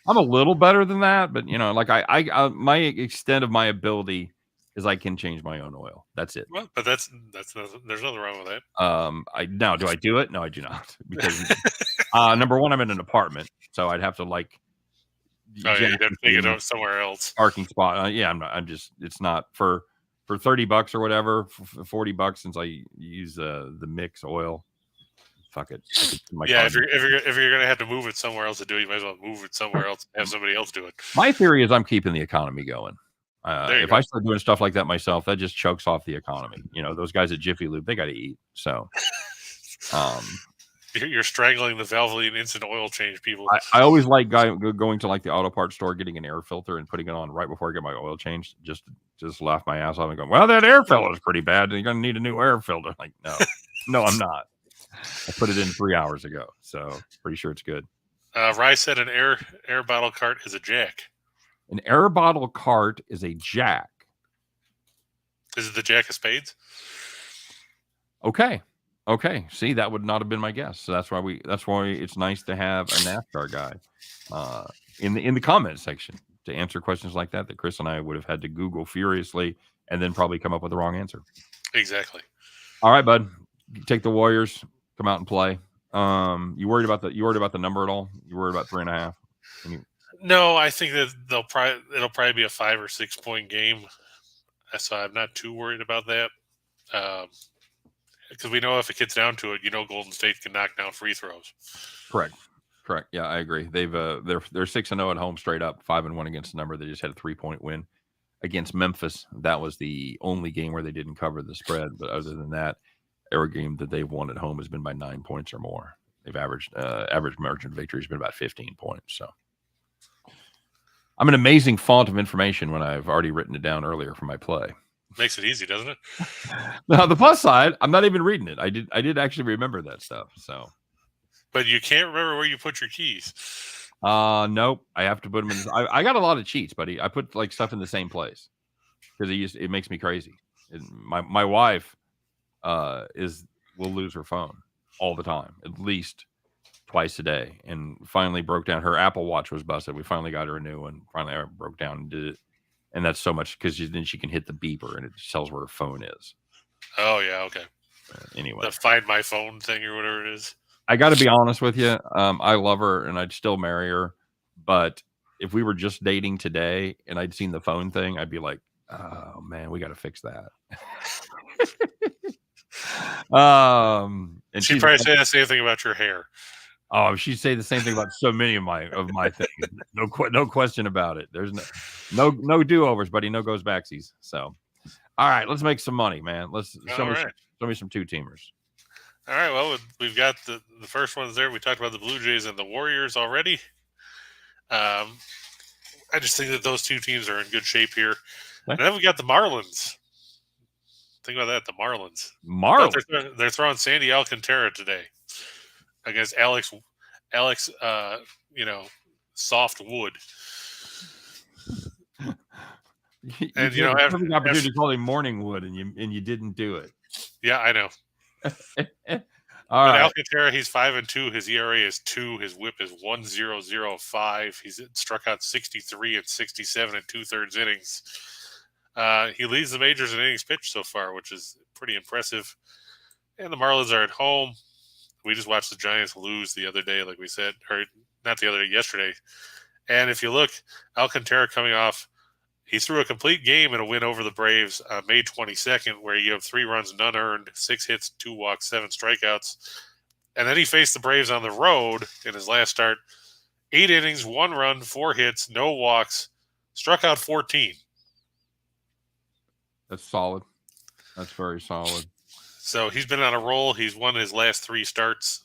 I'm a little better than that, but like I my extent of my ability is I can change my own oil. That's it. Well, but that's nothing, there's nothing wrong with that. Do I do it? No, I do not. Because number one, I'm in an apartment, so I'd have to like. Oh yeah, you'd have to take it out somewhere else. Parking spot. Yeah, I'm not. I'm just. It's not for $30 or whatever. For $40 since I use the mix oil. Fuck it. Yeah, if you're gonna have to move it somewhere else to do it, you might as well move it somewhere else and have somebody else do it. My theory is I'm keeping the economy going. If I start doing stuff like that myself, that just chokes off the economy. You know, those guys at Jiffy Lube, they got to eat. So, you're strangling the Valvoline instant oil change people. I always like going to like the auto parts store, getting an air filter and putting it on right before I get my oil changed. Just laugh my ass off and go, well, that air filter is pretty bad. You're gonna need a new air filter. Like, no, I'm not. I put it in 3 hours ago, so pretty sure it's good. Rye said an air bottle cart is a jack. An air bottle cart is a jack. Is it the jack of spades? Okay. See, that would not have been my guess. So that's why it's nice to have a NASCAR guy in the comment section to answer questions like that Chris and I would have had to Google furiously and then probably come up with the wrong answer. Exactly. All right, bud. Take the Warriors. Come out and play. You worried about the number at all? You worried about 3.5? No, I think that it'll probably be a 5 or 6 point game. So I'm not too worried about that. Because we know if it gets down to it, Golden State can knock down free throws. Correct. Yeah, I agree. They're 6-0 at home straight up, 5-1 against the number. They just had a 3-point win against Memphis. That was the only game where they didn't cover the spread. But other than that, every game that they've won at home has been by 9 points or more. They've average margin of victory has been about 15 points. So I'm an amazing font of information when I've already written it down earlier for my play. Makes it easy, doesn't it? Now the plus side, I'm not even reading it. I did actually remember that stuff. So, but you can't remember where you put your keys. Nope. I have to put them in. I got a lot of cheats, buddy. I put like stuff in the same place because it makes me crazy. My wife will lose her phone all the time, at least twice a day, and finally broke down. Her Apple Watch was busted. We finally got her a new one. Finally, I broke down and did it. And that's so much because then she can hit the beeper and it tells where her phone is. Oh, yeah. Okay. Anyway. The Find My Phone thing or whatever it is. I got to be honest with you. I love her and I'd still marry her. But if we were just dating today and I'd seen the phone thing, I'd be like, oh, man, we got to fix that. And she'd probably say the same thing about your hair. Oh, she'd say the same thing about so many of my things. No question about it. There's no do-overs, buddy. No goes backsies. So, all right, let's make some money, man. Let's show me some two-teamers. All right, well, we've got the first ones there. We talked about the Blue Jays and the Warriors already. I just think that those two teams are in good shape here. And then we got the Marlins. Think about that, the Marlins. They're throwing Sandy Alcantara today against Alex, soft wood. And you have an opportunity to call him Morning Wood, and you didn't do it. Yeah, I know. All right. Alcantara, he's 5-2. His ERA is 2. His WHIP is 1.005. He's struck out 63 and 67 and 2/3 innings. He leads the majors in innings pitched so far, which is pretty impressive. And the Marlins are at home. We just watched the Giants lose the other day, like we said, or not the other day, yesterday. And if you look, Alcantara coming off, he threw a complete game in a win over the Braves on May 22nd, where you have 3 runs, none earned, 6 hits, 2 walks, 7 strikeouts. And then he faced the Braves on the road in his last start. 8 innings, 1 run, 4 hits, no walks, struck out 14. That's solid. That's very solid. So he's been on a roll. He's won his last 3 starts,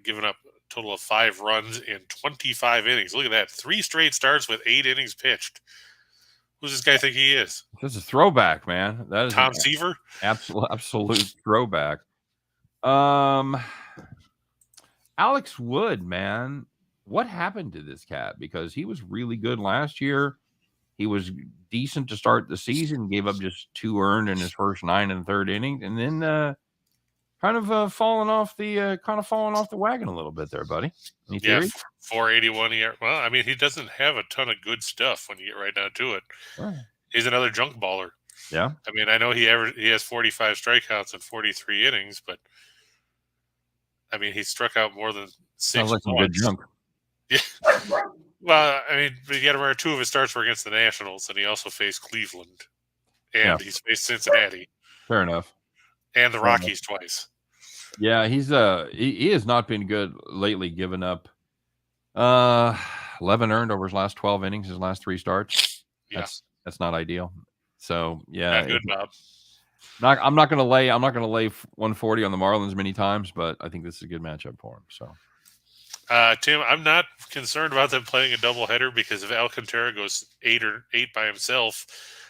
given up a total of 5 runs in 25 innings. Look at that. 3 straight starts with 8 innings pitched. Who's this guy think he is? This is a throwback, man. That is Tom Seaver? Absolute throwback. Alex Wood, man. What happened to this cat? Because he was really good last year. He was decent to start the season, gave up just 2 earned in his first 9 1/3 innings, and then kind of falling off the wagon a little bit there, buddy. Any theory? 481 ERA. Well, I mean, he doesn't have a ton of good stuff when you get right down to it. Right. He's another junk baller. Yeah. I mean, I know he has 45 strikeouts in 43 innings, but I mean, he struck out more than 6 Sounds like some good once. junk. Yeah. Well, I mean, but you got to remember 2 of his starts were against the Nationals, and he also faced Cleveland, and he's faced Cincinnati. Fair enough. And the Rockies twice. Yeah, he has not been good lately, giving up 11 earned over his last 12 innings, his last 3 starts. Yeah. That's not ideal. So, Not good, Bob. I'm not going to lay 140 on the Marlins many times, but I think this is a good matchup for him. So, Tim, I'm not concerned about them playing a doubleheader because if Alcantara goes 8 by himself,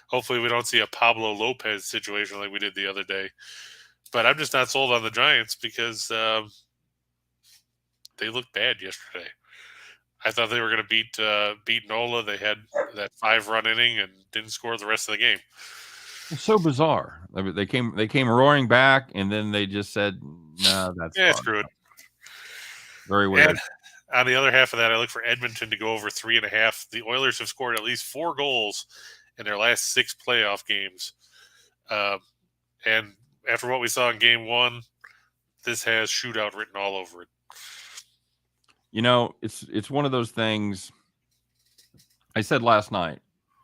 hopefully we don't see a Pablo Lopez situation like we did the other day. But I'm just not sold on the Giants because they looked bad yesterday. I thought they were going to beat Nola. They had that 5-run inning and didn't score the rest of the game. It's so bizarre. They came roaring back, and then they just said, "No, that's screw it." Very weird. And on the other half of that, I look for Edmonton to go over 3.5. The Oilers have scored at least 4 goals in their last 6 playoff games, and after what we saw in Game 1, this has shootout written all over it. You know, it's one of those things. I said last night.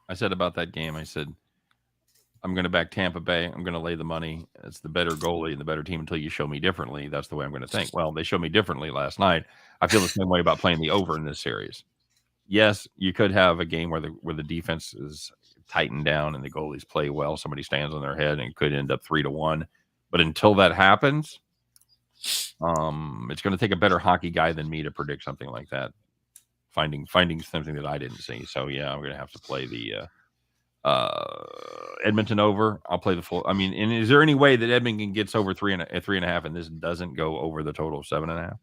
I said about that game. I said, I'm going to back Tampa Bay. I'm going to lay the money. It's the better goalie and the better team until you show me differently. That's the way I'm going to think. Well, they showed me differently last night. I feel the same way about playing the over in this series. Yes, you could have a game where the defense is tightened down and the goalies play well. Somebody stands on their head and it could end up 3-1. But until that happens, it's going to take a better hockey guy than me to predict something like that. Finding something that I didn't see. So yeah, I'm going to have to play the Edmonton over. I'll play the full. I mean, and is there any way that Edmonton gets over 3.5 and this doesn't go over the total of 7.5?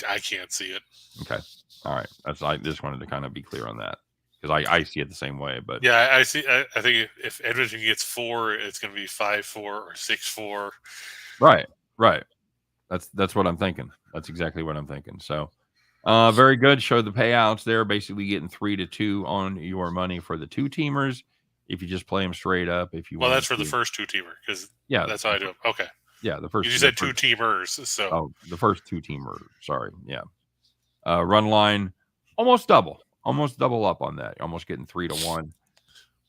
I can't see it. Okay. All right. I just wanted to kind of be clear on that because I see it the same way. But yeah, I see. I think if Edmonton gets 4, it's going to be 5-4 or 6-4. Right. That's what I'm thinking. That's exactly what I'm thinking. So, very good. Show the payouts there. Basically getting 3-2 on your money for the 2-teamers. If you just play them straight up, that's for the first 2-teamer because that's how I do them. Okay. Yeah, the first. You said 2-teamers, so the first 2-teamer. Sorry, yeah. Run line almost double up on that. Almost getting 3-1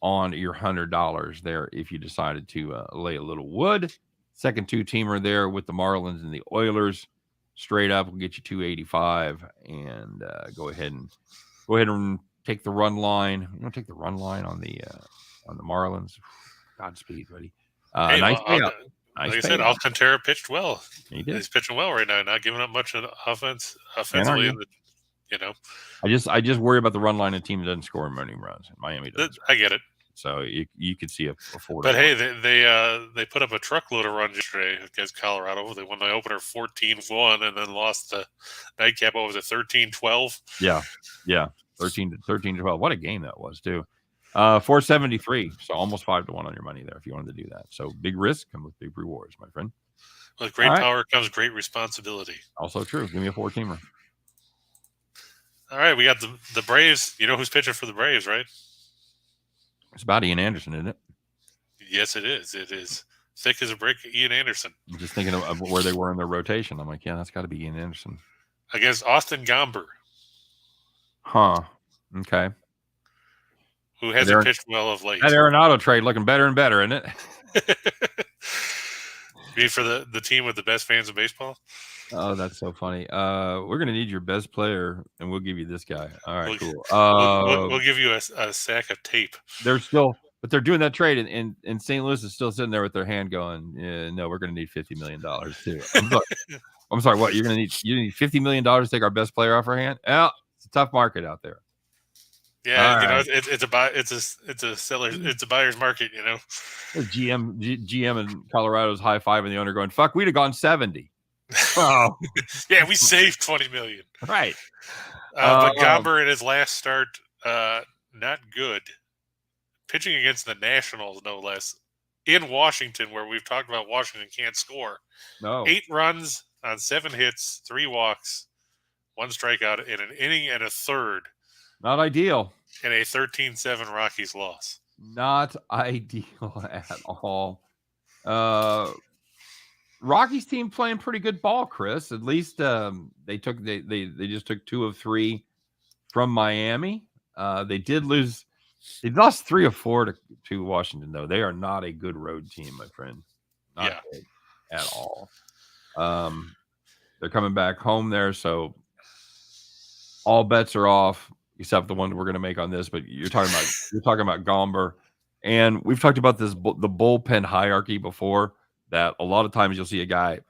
on your $100 there if you decided to lay a little wood. Second 2-teamer there with the Marlins and the Oilers. Straight up will get you 285, and go ahead and take the run line. You want to take the run line on the Marlins? Godspeed, buddy. Nice payout. Like I said, Alcantara pitched well. He did. He's pitching well right now, not giving up much offensively. I just worry about the run line. A team that doesn't score many runs. Miami does. I get it. So you could see a 4. But hey, they put up a truckload of runs yesterday against Colorado. They won the opener 14-1 and then lost the nightcap. What was it, 13-12? Yeah, 13-12. What a game that was too. 473. So almost 5-1 on your money there if you wanted to do that. So big risk comes with big rewards, my friend. With great power comes great responsibility. Also true. Give me a 4-teamer. All right, we got the Braves. You know who's pitching for the Braves, right? It's about Ian Anderson, isn't it? Yes, it is. It is thick as a brick, Ian Anderson. I'm just thinking of where they were in their rotation. I'm like, yeah, that's got to be Ian Anderson. Against Austin Gomber. Huh. Okay. Who hasn't pitched well of late. That Arenado trade looking better and better, isn't it? You mean for the team with the best fans in baseball? Oh, that's so funny. We're gonna need your best player, and we'll give you this guy. All right, cool. We'll give you a sack of tape. But they're doing that trade, and St. Louis is still sitting there with their hand going, no, we're gonna need $50 million too. I'm sorry. What you need $50 million to take our best player off our hand? Well, it's a tough market out there. Yeah, it's a buyer's market. GM in Colorado's high-fiving the owner, going, "Fuck, we'd have gone 70." Oh, yeah, we saved $20 million. Right. But Gomber in his last start, not good. Pitching against the Nationals, no less, in Washington, where we've talked about Washington can't score. No. 8 runs on 7 hits, 3 walks, 1 strikeout in an inning and a third. Not ideal. And a 13-7 Rockies loss. Not ideal at all. Rockies team playing pretty good ball, Chris. At least they just took 2 of 3 from Miami. They did lose. They lost 3 of 4 to Washington, though. They are not a good road team, my friend. Not good at all. They're coming back home there, so all bets are off, except the one we're going to make on this. But you're talking about Gomber, and we've talked about this the bullpen hierarchy before. That a lot of times you'll see a guy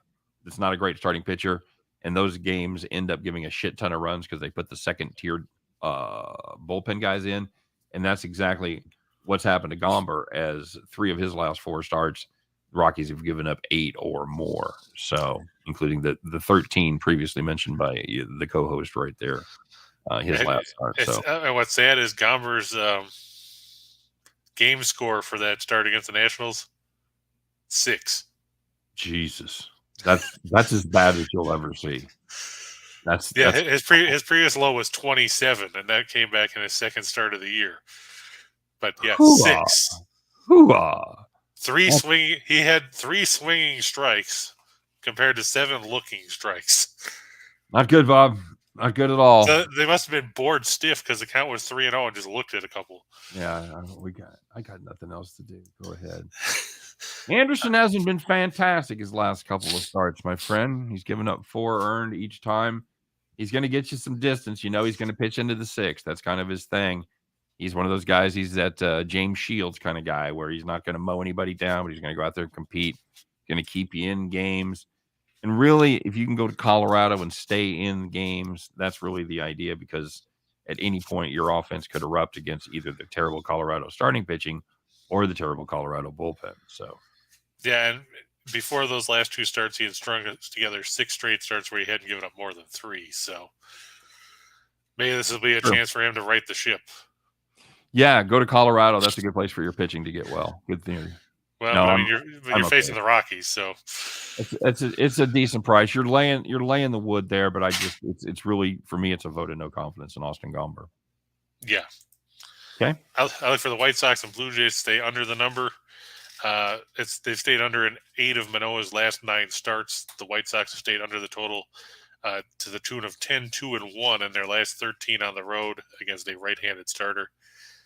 that's not a great starting pitcher, and those games end up giving a shit ton of runs because they put the second tier bullpen guys in, and that's exactly what's happened to Gomber. As 3 of his last 4 starts, the Rockies have given up 8 or more. So, including the 13 previously mentioned by the co-host right there, his last start. So, what's sad is Gomber's game score for that start against the Nationals, 6. Jesus, that's as bad as you'll ever see. His previous low was 27, and that came back in his second start of the year. But yeah, Hoo-ah. 6. Hoo-ah. 3 swinging. He had 3 swinging strikes compared to 7 looking strikes. Not good, Bob. Not good at all. So they must have been bored stiff because the count was 3-0 and just looked at a couple. Yeah, I got nothing else to do. Go ahead. Anderson hasn't been fantastic his last couple of starts, my friend. He's given up 4 earned each time. He's going to get you some distance. He's going to pitch into the 6th. That's kind of his thing. He's one of those guys. He's that James Shields kind of guy where he's not going to mow anybody down, but he's going to go out there and compete. Going to keep you in games. And really, if you can go to Colorado and stay in games, that's really the idea, because at any point your offense could erupt against either the terrible Colorado starting pitching or the terrible Colorado bullpen. So, yeah, and before those last 2 starts, he had strung together 6 straight starts where he hadn't given up more than 3. So maybe this will be a chance for him to right the ship. Yeah, go to Colorado. That's a good place for your pitching to get well. Good theory. Well, no, you're facing the Rockies, so it's a decent price. You're laying the wood there, but it's really, for me, it's a vote of no confidence in Austin Gomber. Yeah. Okay. I look for the White Sox and Blue Jays to stay under the number. They've stayed under in 8 of Manoah's last 9 starts. The White Sox have stayed under the total to the tune of 10-2-1 in their last 13 on the road against a right-handed starter.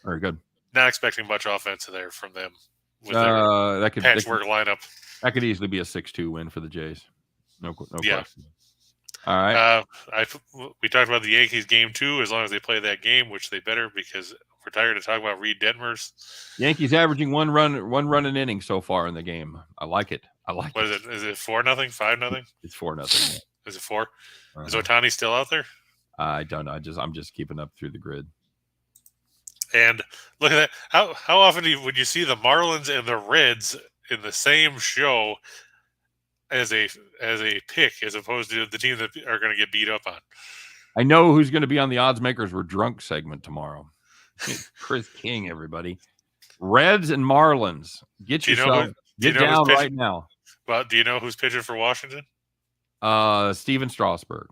Very good. Not expecting much offense there from them with their patchwork lineup. That could easily be a 6-2 win for the Jays. No question. All right. We talked about the Yankees game 2. As long as they play that game, which they better, because we're tired of talking about Reed Detmers. Yankees averaging one run an inning so far in the game. I like it. What is it? Is it 4-0? 5-0? It's 4-0. Is it 4? Is Ohtani still out there? I don't know. I'm just keeping up through the grid. And look at that. How often would you see the Marlins and the Reds in the same show as a pick, as opposed to the team that are going to get beat up on? I know who's going to be on the Odds Makers We're Drunk segment tomorrow. Chris King, everybody. Reds and Marlins. Get down right now. Well, do you know who's pitching for Washington? Steven Strasburg.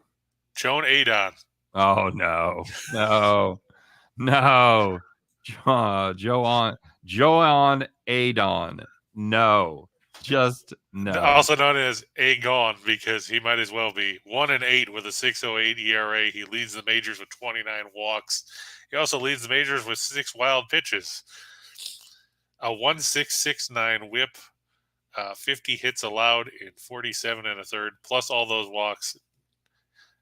Joan Adon. Oh, no. Joan Adon. No. Just no. Also known as Agon, because he might as well be 1-8 with a 6.08 ERA. He leads the majors with 29 walks. He also leads the majors with 6 wild pitches. A 1.669 whip, 50 hits allowed in 47 1/3, plus all those walks.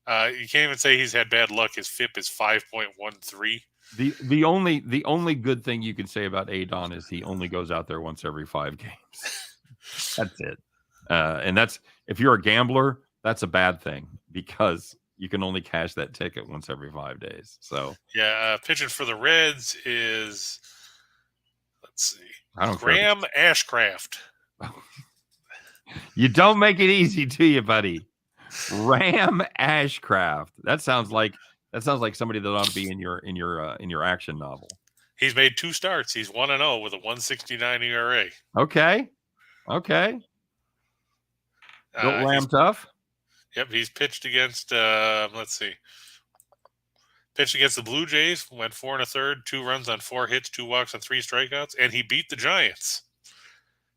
You can't even say he's had bad luck. His FIP is 5.13. The only good thing you can say about Adon is he only goes out there once every 5 games. That's it. And that's, if you're a gambler, that's a bad thing, because you can only cash that ticket once every 5 days. So yeah, pitching for the Reds is, let's see, Graham Ashcraft. You don't make it easy, do you, buddy? Ram Ashcraft. That sounds like somebody that ought to be in your action novel. He's made 2 starts. He's 1-0 with a 1.69 ERA. Okay. Built Ram tough. Yep, he's pitched against. Let's see. Pitched against the Blue Jays, went 4 1/3, 2 runs on 4 hits, 2 walks on 3 strikeouts, and he beat the Giants.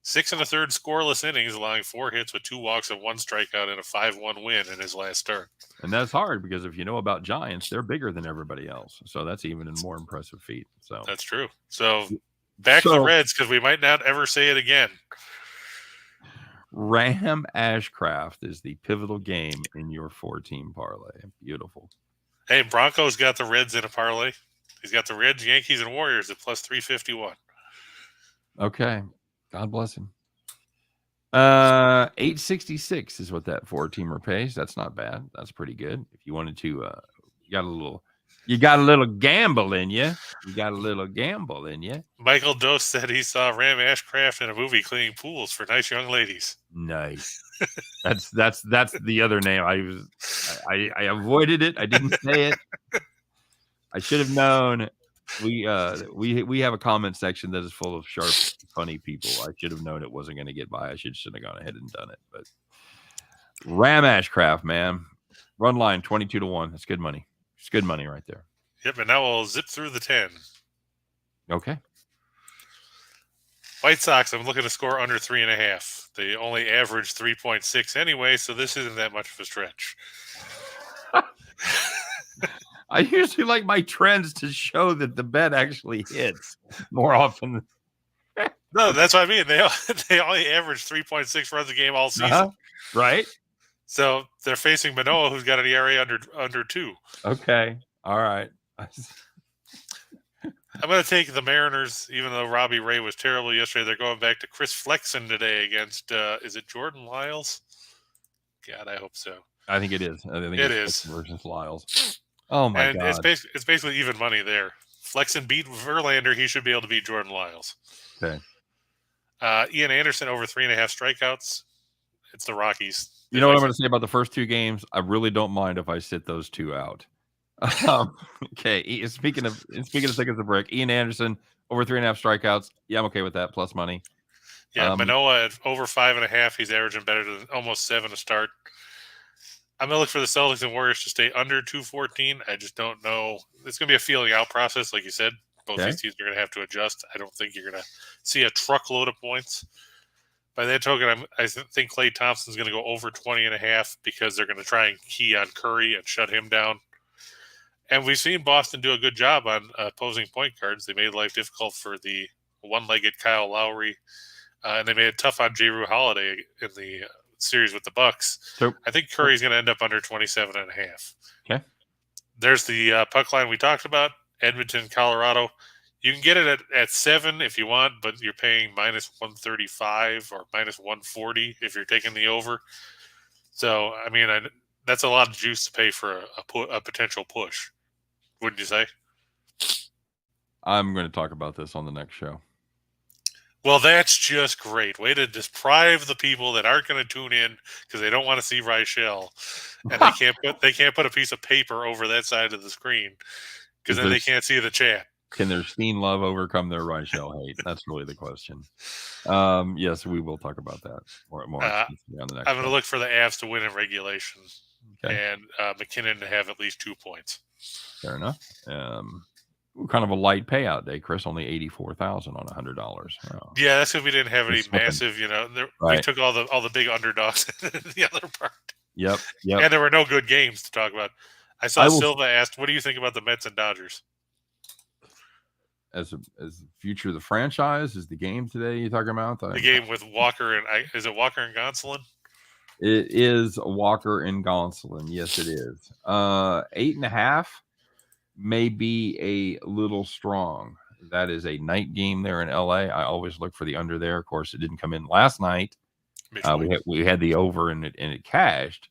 6 1/3 scoreless innings, allowing 4 hits with 2 walks and 1 strikeout in a 5-1 win in his last start. And that's hard because if you know about Giants, they're bigger than everybody else. So that's even a more impressive feat. So that's true. So back to the Reds, because we might not ever say it again. Ram Ashcraft is the pivotal game in your 4-team parlay. Beautiful. Hey, Broncos got the Reds in a parlay. He's got the Reds, Yankees, and Warriors at plus 351. Okay. God bless him. 866 is what that 4-teamer pays. That's not bad. That's pretty good. If you wanted to, you got a little gamble in you. You got a little gamble in you. Michael Dose said he saw Ram Ashcraft in a movie cleaning pools for nice young ladies. Nice. That's the other name. I avoided it. I didn't say it. I should have known. We have a comment section that is full of sharp, funny people. I should have known it wasn't going to get by. I should have gone ahead and done it. But Ram Ashcraft, man, run line 22-1. That's good money. It's good money right there. Yep, and now we'll zip through the 10. Okay. White Sox, I'm looking to score under 3.5. They only average 3.6 anyway, so this isn't that much of a stretch. I usually like my trends to show that the bet actually hits more often. No, that's what I mean. They only average 3.6 runs a game all season. Right. So they're facing Manoah, who's got an ERA under 2. Okay. All right. I'm going to take the Mariners, even though Robbie Ray was terrible yesterday. They're going back to Chris Flexen today against, is it Jordan Lyles? God, I hope so. I think it is. I think it is. Versus Lyles. Oh, my God. It's basically even money there. Flexen beat Verlander. He should be able to beat Jordan Lyles. Okay. Ian Anderson over 3.5 strikeouts. It's the Rockies. You know what I'm going to say about the first 2 games? I really don't mind if I sit those 2 out. Okay. Speaking of seconds of break, Ian Anderson over 3.5 strikeouts. Yeah, I'm okay with that. Plus money. Yeah, Manoah at over 5.5. He's averaging better than almost 7 to start. I'm going to look for the Celtics and Warriors to stay under 214. I just don't know. It's going to be a feeling out process, like you said. Both these teams are going to have to adjust. I don't think you're going to see a truckload of points. By that token, I think Klay Thompson's going to go over 20.5 because they're going to try and key on Curry and shut him down. And we've seen Boston do a good job on opposing point guards. They made life difficult for the one-legged Kyle Lowry, and they made it tough on Jrue Holiday in the series with the Bucks. So I think Curry's going to end up under 27.5. Okay. There's the puck line we talked about, Edmonton, Colorado. You can get it at 7 if you want, but you're paying minus 135 or minus 140 if you're taking the over. So, I mean, that's a lot of juice to pay for a potential push, wouldn't you say? I'm going to talk about this on the next show. Well, that's just great. Way to deprive the people that aren't going to tune in because they don't want to see Reichel, and they can't put a piece of paper over that side of the screen because then they can't see the chat. Can their Steehn love overcome their Reichel hate? That's really the question. Yes, we will talk about that more on the next. I'm going to look for the Avs to win in regulation, and McKinnon to have at least 2 points. Fair enough. Kind of a light payout day, Chris. Only $84,000 on $100. Oh. Yeah, that's because we didn't have any massive. We took all the big underdogs in the other part. Yep. And there were no good games to talk about. I saw Silva asked, "What do you think about the Mets and Dodgers?" As the future of the franchise, is the game today you're talking about? The game with Walker and is it Walker and Gonsolin? It is Walker and Gonsolin. Yes, it is. 8.5 may be a little strong. That is a night game there in LA. I always look for the under there. Of course, it didn't come in last night. We had the over and it cashed.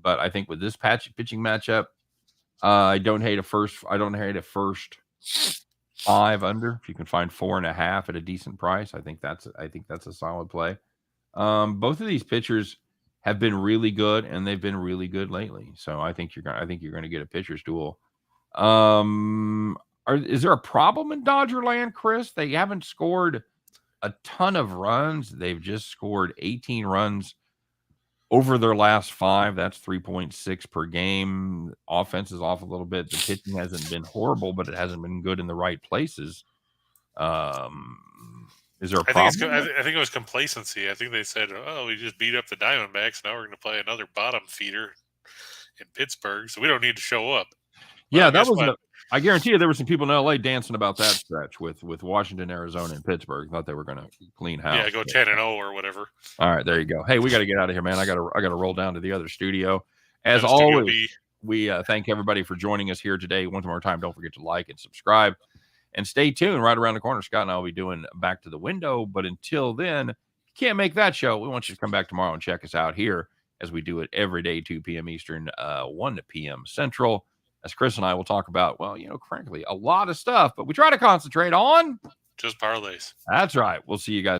But I think with this pitching matchup, I don't hate a first 5 under. If you can find 4.5 at a decent price, I think that's a solid play. Both of these pitchers have been really good, and they've been really good lately. So I think you're going to get a pitcher's duel. Is there a problem in Dodger land, Chris? They haven't scored a ton of runs. They've just scored 18 runs over their last 5. That's 3.6 per game. Offense is off a little bit. The pitching hasn't been horrible, but it hasn't been good in the right places. Is there a problem? I think it was complacency. I think they said, "Oh, we just beat up the Diamondbacks. Now we're going to play another bottom feeder in Pittsburgh, so we don't need to show up." Well, yeah, that was. I guarantee you, there were some people in LA dancing about that stretch with Washington, Arizona, and Pittsburgh. Thought they were going to clean house. Yeah, go 10-0 or whatever. All right, there you go. Hey, we got to get out of here, man. I got to roll down to the other studio. As always, we thank everybody for joining us here today. One more time, don't forget to like and subscribe. And stay tuned. Right around the corner, Scott and I will be doing Back to the Window. But until then, if you can't make that show, we want you to come back tomorrow and check us out here as we do it every day, 2 p.m. Eastern, 1 p.m. Central. As Chris and I will talk about, well, frankly, a lot of stuff. But we try to concentrate on just parlays. That's right. We'll see you guys.